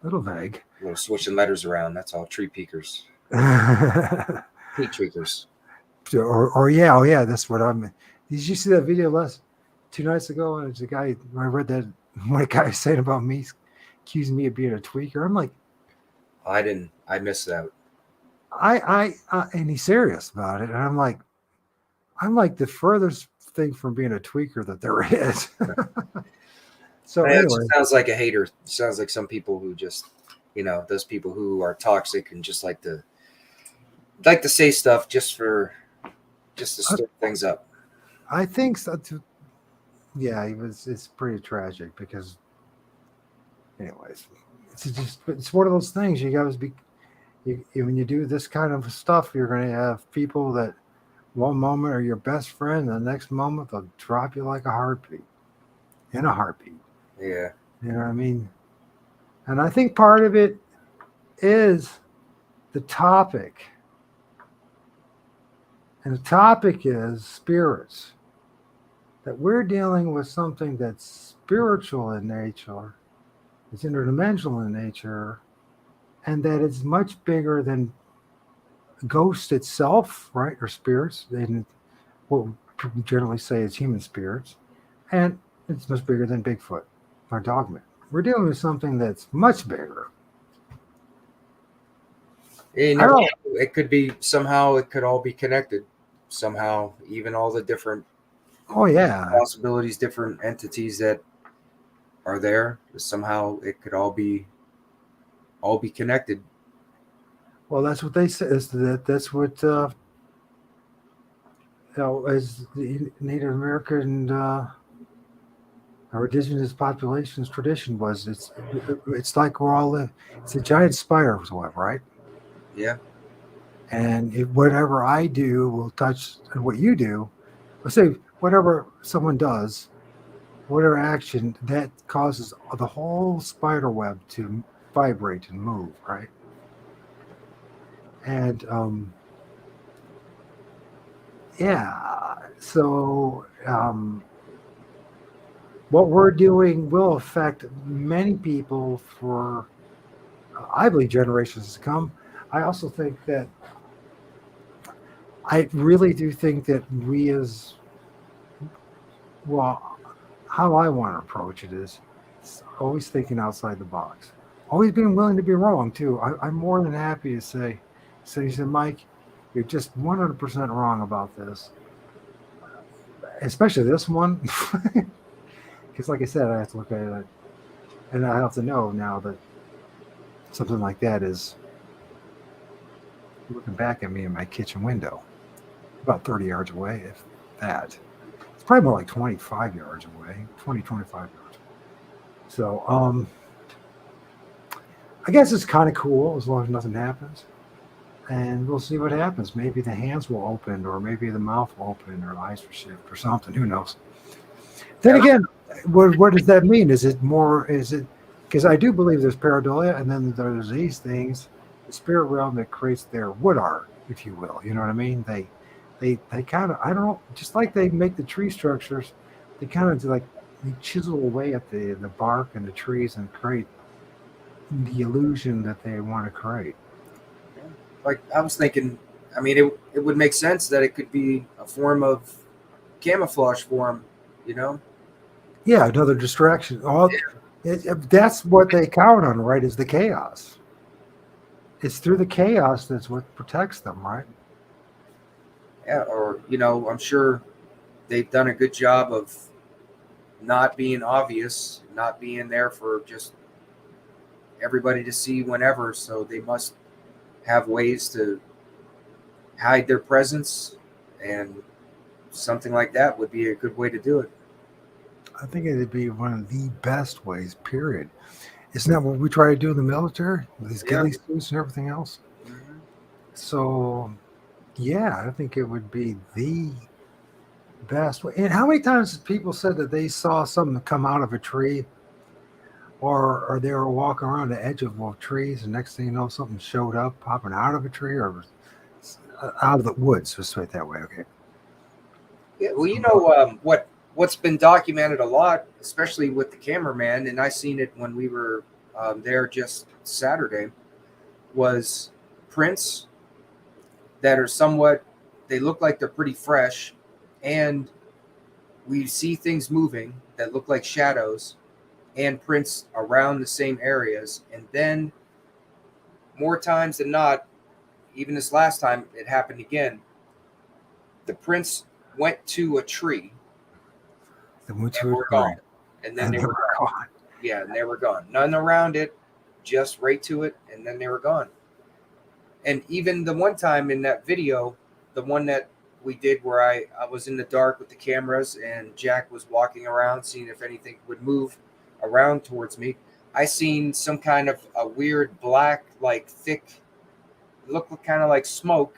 vague. Little switching letters around. That's all. Tree peakers. Petreakers. Yeah, that's what I'm. Did you see that video 2 nights ago? And there's a guy. I read that one guy was saying about me, accusing me of being a tweaker. I'm like, I didn't. I missed that. And he's serious about it, and I'm like the furthest thing from being a tweaker that there is. So Man, anyway, it sounds like a hater. It sounds like some people who just, those people who are toxic and just like to say stuff just to stir things up. I think so too. Yeah, it's pretty tragic because, anyways, it's one of those things you got to be. When you do this kind of stuff, you're going to have people that one moment are your best friend, the next moment they'll drop you like a heartbeat. In a heartbeat. Yeah. You know what I mean? And I think part of it is the topic. And the topic is spirits. That we're dealing with something that's spiritual in nature, it's interdimensional in nature, and that it's much bigger than ghost itself, right? Or spirits. And what we generally say is human spirits. And it's much bigger than Bigfoot or Dogman. We're dealing with something that's much bigger. It could be somehow, it could all be connected. Somehow, even all the different possibilities, different entities that are there, somehow it could all be connected. Well, that's what they say. That's what as the Native American our indigenous population's tradition was. It's like it's a giant spider web, right? Yeah. And whatever I do will touch, and what you do, let's say whatever someone does, whatever action, that causes the whole spider web to vibrate and move, right? And so what we're doing will affect many people for, I believe, generations to come. I also think that, I really do think that we as, well, how I want to approach it is always thinking outside the box. Always being willing to be wrong, too. I'm more than happy to say, Mike, you're just 100% wrong about this. especially this one, because like I said, I have to look at it, and I have to know now that something like that is looking back at me in my kitchen window, about 30 yards away, if that. It's probably more like 25 yards away, 20, 25 yards. So, I guess it's kind of cool as long as nothing happens. And we'll see what happens. Maybe the hands will open, or maybe the mouth will open, or the eyes will shift, or something. Who knows? Then again, what does that mean? Is it because I do believe there's pareidolia, and then there's these things, the spirit realm that creates their wood art, if you will. You know what I mean? They kind of, I don't know, just like they make the tree structures, they kind of like they chisel away at the bark and the trees and create the illusion that they want to create. Like I was thinking, I mean, it would make sense that it could be a form of camouflage for them, you know? Yeah, another distraction. That's what they count on, right? Is the chaos. It's through the chaos that's what protects them, right? Yeah, or I'm sure they've done a good job of not being obvious, not being there for just everybody to see whenever. So they must have ways to hide their presence, and something like that would be a good way to do it. I think it'd be one of the best ways, period. Isn't that what we try to do in the military with these ghillie suits and everything else? Mm-hmm. So, yeah, I think it would be the best way. And how many times have people said that they saw something come out of a tree, or they were walking around the edge of trees, and next thing you know, something showed up popping out of a tree or out of the woods? Let's say it that way, okay? Yeah, well, what's been documented a lot, especially with the cameraman, and I seen it when we were there just Saturday, was prints that are somewhat, they look like they're pretty fresh, and we see things moving that look like shadows and prints around the same areas. And then more times than not, even this last time it happened again, the prints went to a tree They went and to a were tree, gone. And then and they they were were gone. gone. Yeah, and they were gone. None around it, just right to it, and then they were gone. And even the one time in that video, the one that we did where I was in the dark with the cameras and Jack was walking around seeing if anything would move around towards me, I seen some kind of a weird black, like thick, looked kind of like smoke.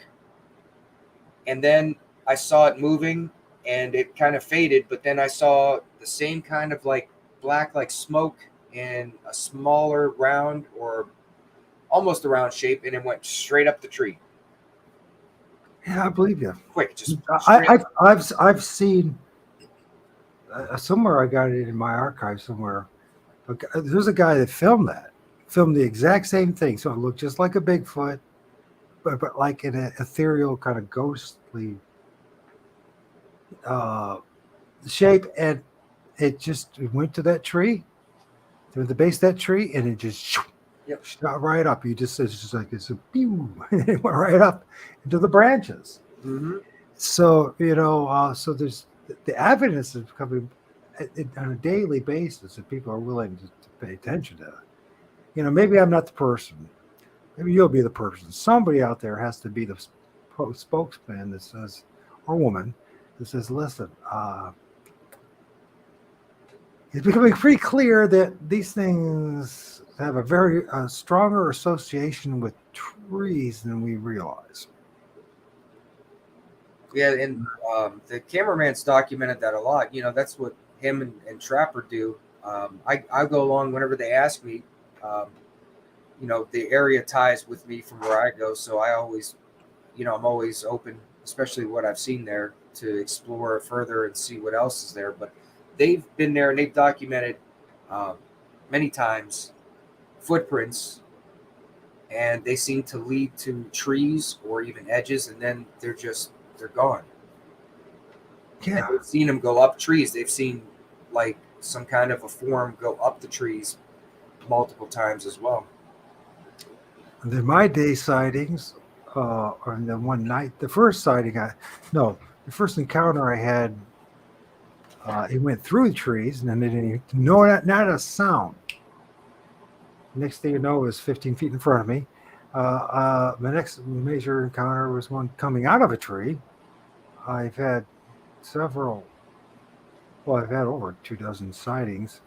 And then I saw it moving and it kind of faded, but then I saw the same kind of like black, like smoke in a smaller round or almost a round shape, and it went straight up the tree. Yeah, I believe you. Quick, just I've seen somewhere. I got it in my archive somewhere. There's a guy that filmed the exact same thing. So it looked just like a Bigfoot, but like in an ethereal kind of ghostly shape, and it went to that tree, to the base of that tree, and it just shot right up. It's just like it's a pew, and it went right up into the branches. Mm-hmm. So so there's the evidence is coming on a daily basis that people are willing to pay attention to. Maybe I'm not the person. Maybe you'll be the person. Somebody out there has to be the spokesman that says, or woman that says, listen, it's becoming pretty clear that these things have a very stronger association with trees than we realize. Yeah, and the cameraman's documented that a lot. That's what him and Trapper do. I go along whenever they ask me. The area ties with me from where I go, so I always, I'm always open, especially what I've seen there, to explore further and see what else is there. But they've been there and they've documented many times footprints, and they seem to lead to trees or even edges, and then they're gone. Yeah, and they've seen them go up trees. They've seen like some kind of a form go up the trees multiple times as well. then my day sightings, or the one night, the first encounter I had It went through the trees, and then they didn't even, not a sound. Next thing you know, it was 15 feet in front of me. My next major encounter was one coming out of a tree. I've had several, well, I've had over 24 sightings,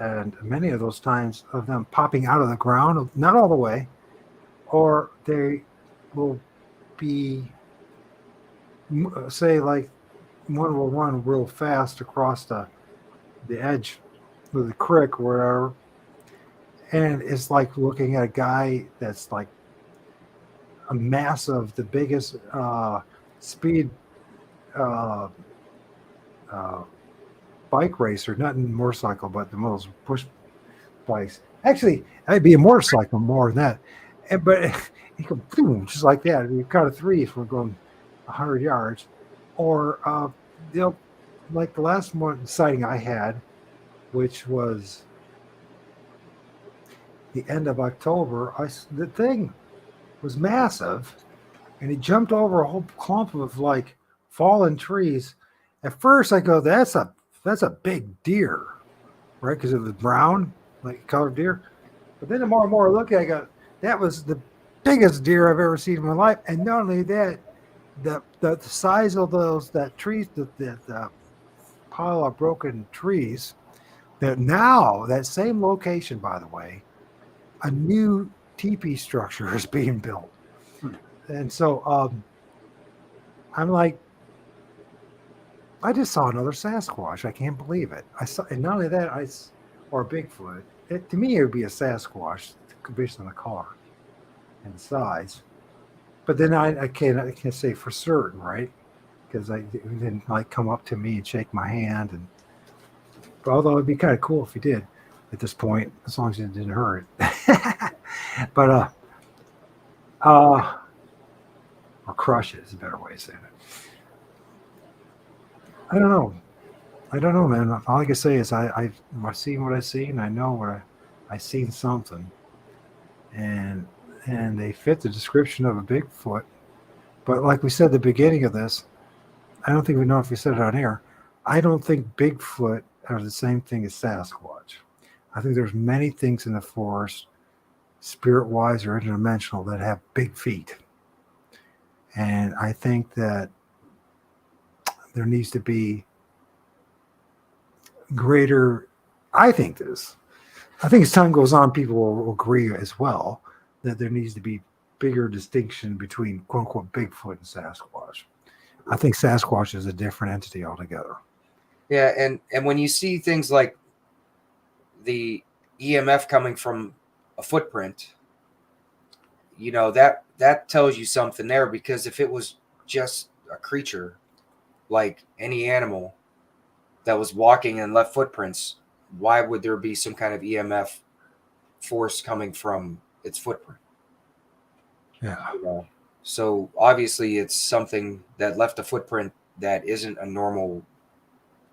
and many of those times of them popping out of the ground, not all the way, or they will be, say, like one will run real fast across the edge of the creek or wherever, and it's like looking at a guy that's like a massive, the biggest speed uh, uh, bike racer, not a motorcycle, but the most push bikes. Actually, I'd be a motorcycle more than that. But he could boom, just like that. You count of three if we're going 100 yards. Or, like the last one sighting I had, which was the end of October, the thing was massive, and he jumped over a whole clump of like fallen trees. At first, I go, "That's a big deer," right? Because it was brown, like colored deer. But then the more and more I look at it, I go, "That was the biggest deer I've ever seen in my life." And not only that, the size of that trees, the pile of broken trees. That now that same location, by the way, a new teepee structure is being built. And so I'm like, I just saw another Sasquatch. I can't believe it. I saw, and not only that, or Bigfoot. To me, it would be a Sasquatch based on the color and size. But then I can't say for certain, right? Because it didn't like come up to me and shake my hand. And although it'd be kind of cool if he did at this point, as long as it didn't hurt. But or crush it is a better way of saying it. I don't know, man. All I can say is I've seen what I see, and I know what I seen something, and they fit the description of a Bigfoot. But like we said at the beginning of this, I don't think we know if we said it on air. I don't think Bigfoot are the same thing as Sasquatch. I think there's many things in the forest, spirit-wise or interdimensional, that have big feet. And I think that there needs to be greater, I think as time goes on, people will agree as well that there needs to be bigger distinction between quote unquote Bigfoot and Sasquatch. I think Sasquatch is a different entity altogether. Yeah, and when you see things like the EMF coming from a footprint, you know, that tells you something there, because if it was just a creature like any animal that was walking and left footprints, why would there be some kind of EMF force coming from its footprint? Yeah. You know? So obviously it's something that left a footprint that isn't a normal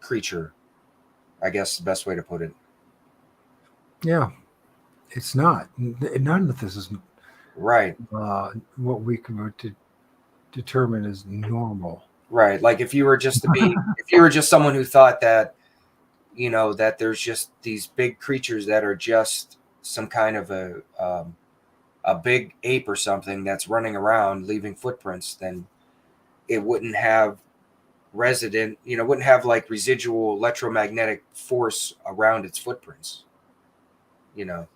creature, I guess is the best way to put it. Yeah. It's not. None of this is Right. what we can determine as normal. Right. Like if you were just someone who thought that, you know, that there's just these big creatures that are just some kind of a big ape or something that's running around leaving footprints, then it wouldn't have wouldn't have like residual electromagnetic force around its footprints, you know.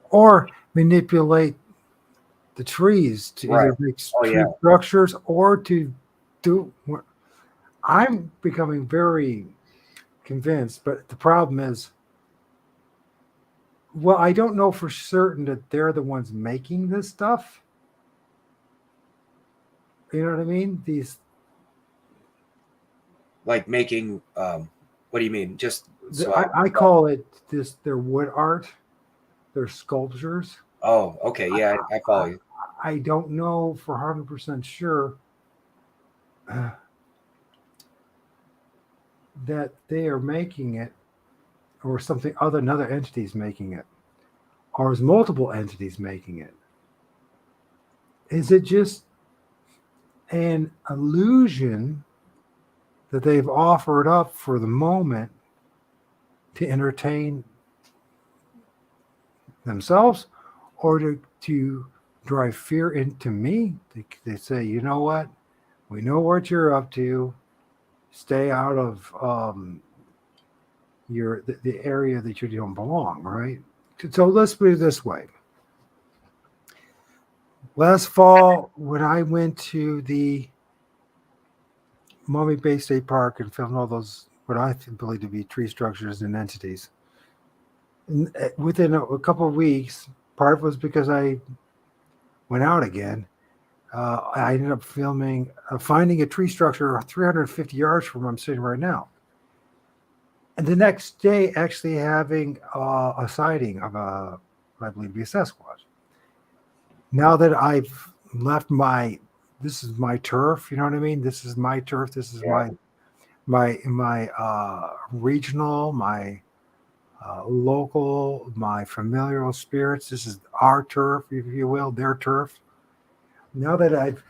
Or manipulate the trees to Right. either make Oh, tree yeah. structures or to do. I'm becoming very convinced, but the problem is, well, I don't know for certain that they're the ones making this stuff. You know what I mean? These, Like making what do you mean? Just so I call it this, their wood art, their sculptures. Oh, okay, yeah, I follow you. I don't know for 100% sure that they are making it, or something other, another entity's making it, or is multiple entities making it. Is it just an illusion that they've offered up for the moment to entertain themselves or to drive fear into me. They say, you know what? We know what you're up to. Stay out of the area that you don't belong, right? So let's put it this way. Last fall, when I went to the Mummy Bay State Park and filmed all those, what I believe to be tree structures and entities, and within a couple of weeks, part was because I went out again. I ended up finding a tree structure 350 yards from where I'm sitting right now. And the next day, actually having a sighting of I believe, be a Sasquatch. Now that I've left this is my turf, you know what I mean? This is my turf. This is my regional, my local, my familial spirits. This is our turf, if you will, their turf. Now that I've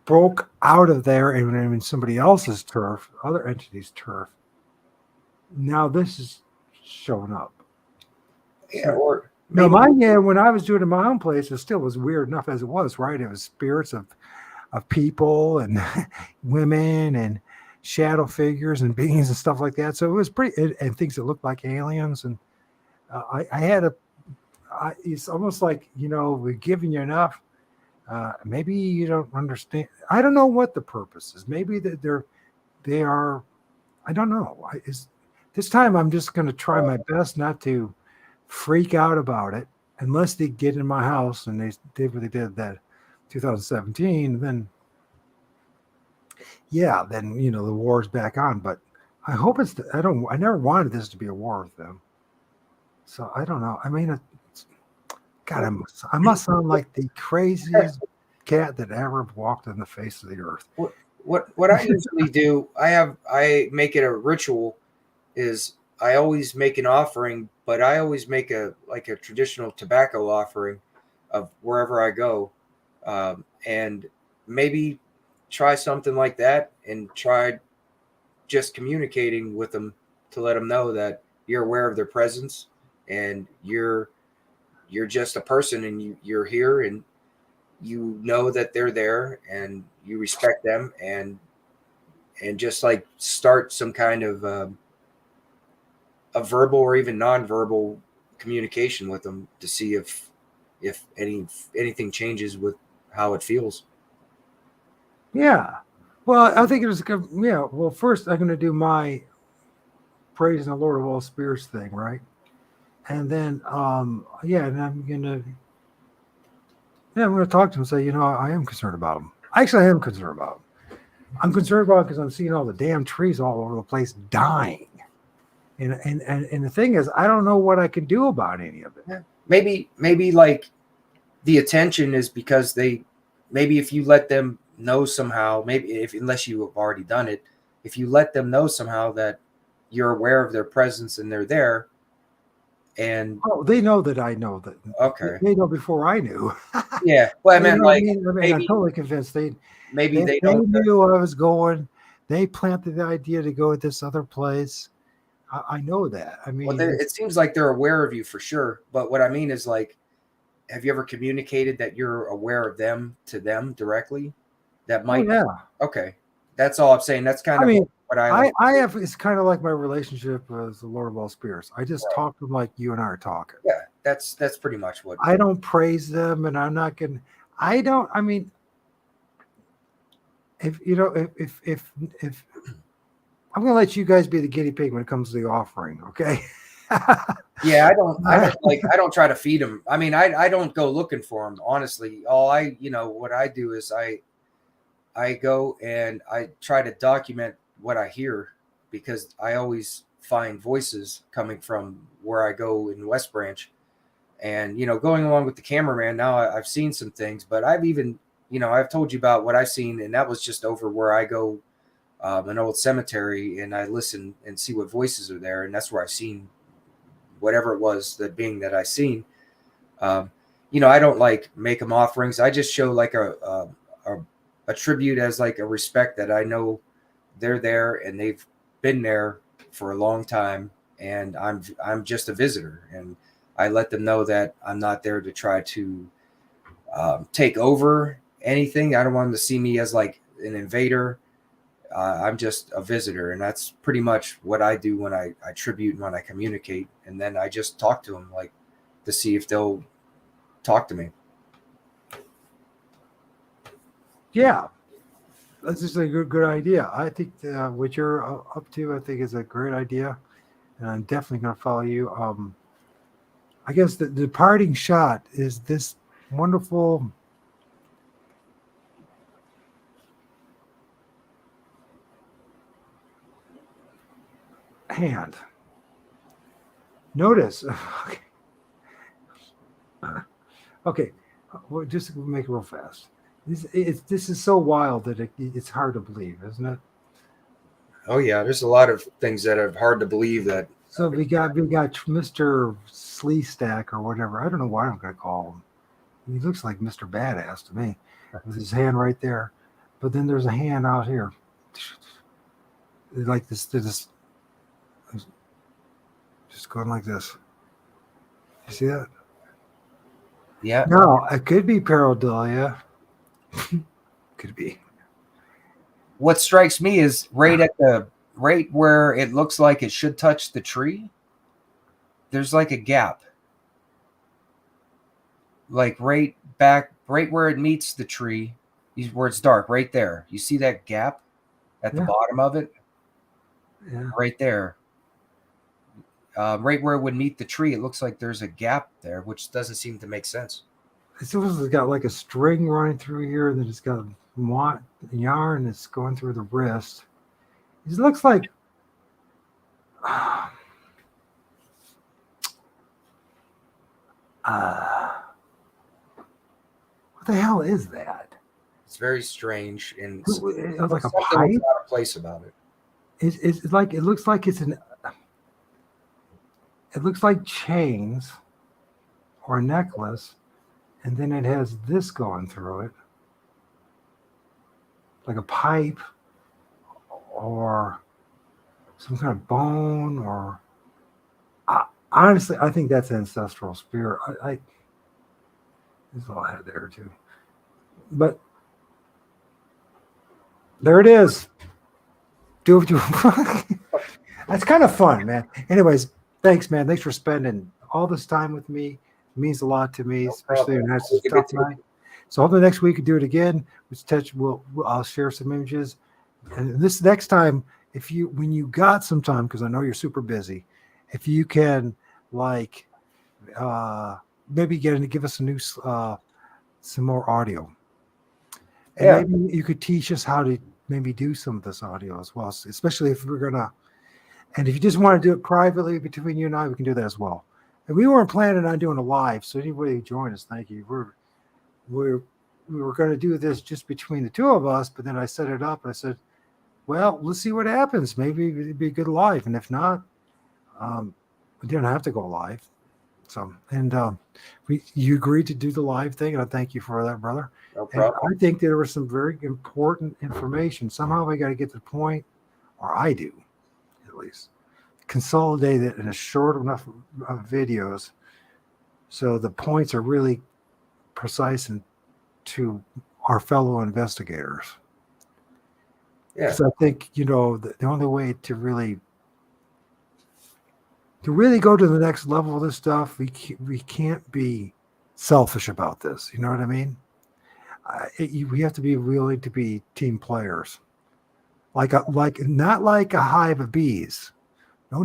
broke out of there and I'm in somebody else's turf, other entities' turf, now this is showing up. Yeah, or no, when I was doing it in my own place, it still was weird enough as it was, right? It was spirits of people and women and shadow figures and beings and stuff like that. So it was and things that looked like aliens. And it's almost like, we're giving you enough. Maybe you don't understand. I don't know what the purpose is. Maybe that they are. I don't know. This time I'm just going to try my best not to freak out about it, unless they get in my house and they did what they did that 2017. Then the war's back on. But I hope I never wanted this to be a war with them. So I don't know. I mean, God, I must sound like the craziest cat that ever walked on the face of the earth. What I usually do, I make it a ritual, is I always make an offering, but I always make a traditional tobacco offering of wherever I go, and maybe try something like that and try just communicating with them to let them know that you're aware of their presence and you're just a person and you're here and you know that they're there and you respect them and just like start some kind of a verbal or even nonverbal communication with them to see if anything changes with how it feels. Yeah. Well, I think it was good. Yeah. Well, first I'm going to do my praise the Lord of all spirits thing, right? And then, and I'm going to talk to him and say, I am concerned about him. Actually, I am concerned about him. I'm concerned about it because I'm seeing all the damn trees all over the place dying. And the thing is, I don't know what I can do about any of it. Yeah. Maybe like the attention is because maybe if you let them know somehow, unless you have already done it, if you let them know somehow that you're aware of their presence and they're there. And they know that I know that. Okay. They know before I knew. Yeah. Well, I mean, I'm totally convinced they knew I was going. They planted the idea to go to this other place. I know that. I mean, it seems like they're aware of you for sure. But what I mean is, like, have you ever communicated that you're aware of them to them directly? That might. Oh, yeah. Okay. That's all I'm saying. That's kind of what I like. I have. It's kind of like my relationship with the Lord of all spirits. I just talk to them like you and I are talking. Yeah, that's pretty much what. I don't praise them, and I'm not going. I don't. I mean, if I'm going to let you guys be the guinea pig when it comes to the offering, okay? Yeah, I don't try to feed them. I mean, I don't go looking for them, honestly. What I do is I go and I try to document what I hear, because I always find voices coming from where I go in West Branch. And, going along with the cameraman, now I've seen some things, but I've even, I've told you about what I've seen, and that was just over where I go, an old cemetery, and I listen and see what voices are there. And that's where I've seen whatever it was, that being that I seen. I don't like make them offerings. I just show like a tribute as like a respect that I know they're there and they've been there for a long time, and I'm just a visitor, and I let them know that I'm not there to try to take over anything. I don't want them to see me as like an invader. I'm just a visitor, and that's pretty much what I do when I tribute and when I communicate, and then I just talk to them like to see if they'll talk to me. Yeah, that's just a good idea. I think what you're up to, I think, is a great idea, and I'm definitely going to follow you. I guess the parting shot is this wonderful hand. Notice. Okay, well, just make it real fast. This is so wild that it's hard to believe, isn't it? Oh yeah, there's a lot of things that are hard to believe that. So we got Mr. Sleestack or whatever. I don't know why I'm going to call him. He looks like Mr. Badass to me, with his hand right there. But then there's a hand out here, like this, just going like this. You see that? Yeah. No, it could be pareidolia. Could be. What strikes me is right where it looks like it should touch the tree. There's like a gap. Like right where it meets the tree, where it's dark, right there. You see that gap at the bottom of it? Yeah. Right there. Right where it would meet the tree, it looks like there's a gap there, which doesn't seem to make sense. It's almost got like a string running through here, and then it's got yarn that's going through the wrist. It looks like what the hell is that? It's very strange and Like a something pipe? out of place about it. It's like, it looks like it looks like chains or a necklace, and then it has this going through it, like a pipe or some kind of bone, or honestly, I think that's ancestral spirit. There's all I had there too, but there it is. Do what you That's kind of fun, man. Anyways, thanks, man. Thanks for spending all this time with me. It means a lot to me, especially when it's a tough night. So hopefully next week we can do it again. I'll share some images. And this next time, when you got some time, because I know you're super busy, if you can maybe give us some more audio. And maybe you could teach us how to maybe do some of this audio as well, especially if we're gonna. And if you just want to do it privately between you and I, we can do that as well. And we weren't planning on doing a live, so anybody who joined us, thank you. We were going to do this just between the two of us, but then I set it up and I said, well, let's see what happens. Maybe it'd be a good live, and if not, we didn't have to go live. So, and you agreed to do the live thing, and I thank you for that, brother. No problem. And I think there was some very important information. Somehow we got to get to the point, or I do, at least, consolidate it in a short enough of videos so the points are really precise and to our fellow investigators. Yeah. Because I think, the only way to really go to the next level of this stuff, we can't be selfish about this. You know what I mean? We have to be willing to be team players, not like a hive of bees. No.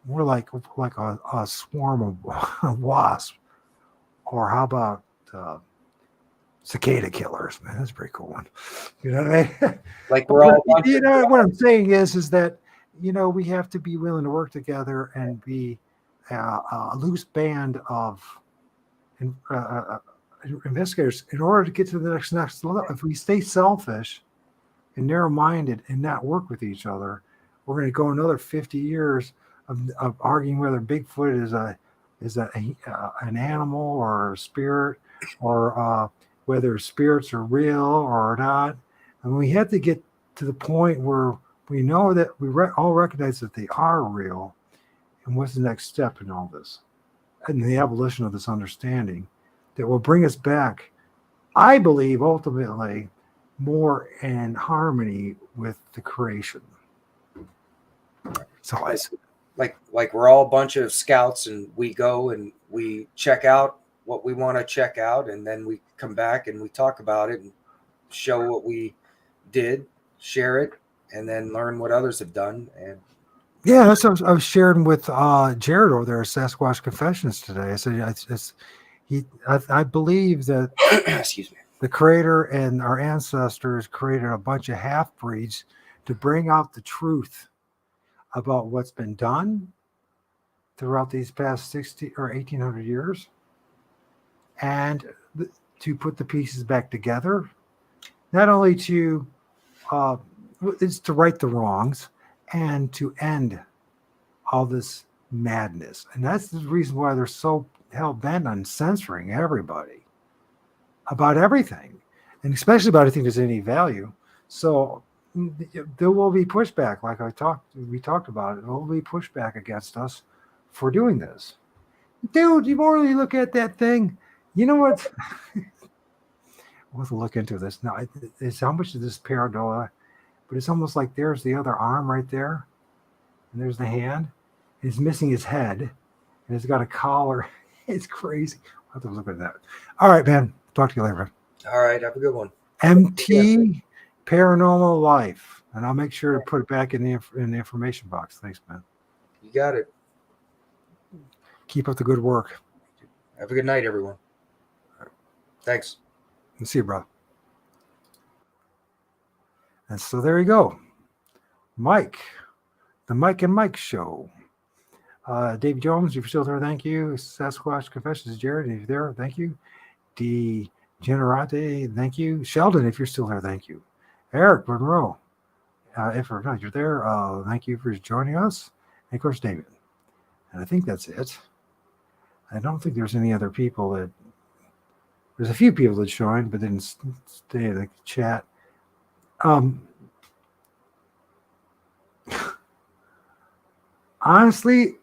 More like a swarm of wasps, or how about cicada killers? Man, that's a pretty cool one. You know what I mean? Like we're all. What I'm saying is that we have to be willing to work together and be a loose band of investigators in order to get to the next level. If we stay selfish and narrow-minded and not work with each other, we're going to go another 50 years of arguing whether Bigfoot is an animal or a spirit, or whether spirits are real or not. And we have to get to the point where we know that all recognize that they are real. And what's the next step in all this? And the abolition of this understanding that will bring us back, I believe, ultimately more in harmony with the creation. So like we're all a bunch of scouts, and we go and we check out what we want to check out, and then we come back and we talk about it and show what we did, share it, and then learn what others have done. And yeah, that's what I was sharing with Jared over there at Sasquatch Confessions today. I said I believe that excuse me. the creator and our ancestors created a bunch of half-breeds to bring out the truth about what's been done throughout these past 60 or 1800 years, and to put the pieces back together, not only to it's to right the wrongs and to end all this madness. And that's the reason why they're so hell-bent on censoring everybody about everything, and especially about anything that's any value. So there will be pushback, like we talked about it. There will be pushback against us for doing this. Dude, you morally look at that thing. You know what? We'll have to look into this. Now, it's how much of this pareidolia, but it's almost like there's the other arm right there, and there's the hand. It's missing his head, and it's got a collar. It's crazy. We'll have to look at that. All right, man. Talk to you later, man. All right, have a good one. MT Paranormal Life, and I'll make sure to put it back in the information box. Thanks, man. You got it. Keep up the good work. Have a good night, everyone. Thanks. See you, brother. And so there you go. Mike, the Mike and Mike show. Dave Jones, if you're still there, thank you. Sasquatch Confessions, Jared, if you're there, thank you. Degenerate, thank you. Sheldon, if you're still there, thank you. Eric Monroe, if you're not, you're there, thank you for joining us. And of course, David. And I think that's it. I don't think there's any other people that. There's a few people that joined, but didn't stay in the chat. Honestly,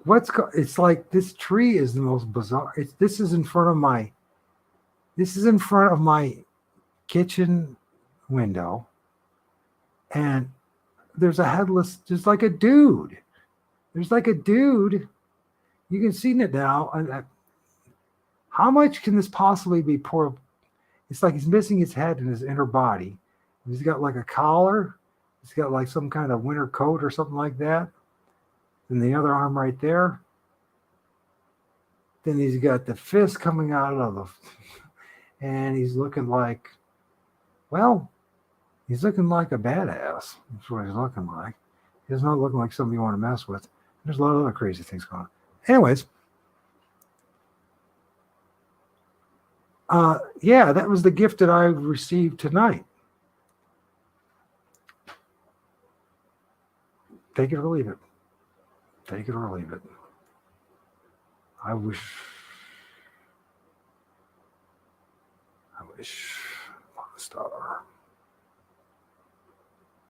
it's like this tree is the most bizarre. This is in front of my kitchen window, and there's a headless, just like a dude. There's like a dude. You can see it now. How much can this possibly be poor? It's like he's missing his head and his inner body. He's got like a collar. He's got like some kind of winter coat or something like that. Then the other arm right there. Then he's got the fist coming out of the, and he's looking like, well, he's looking like a badass. That's what he's looking like. He's not looking like somebody you want to mess with. There's a lot of other crazy things going on. Anyways. Yeah, that was the gift that I received tonight. Take it or leave it. Take it or leave it. I wish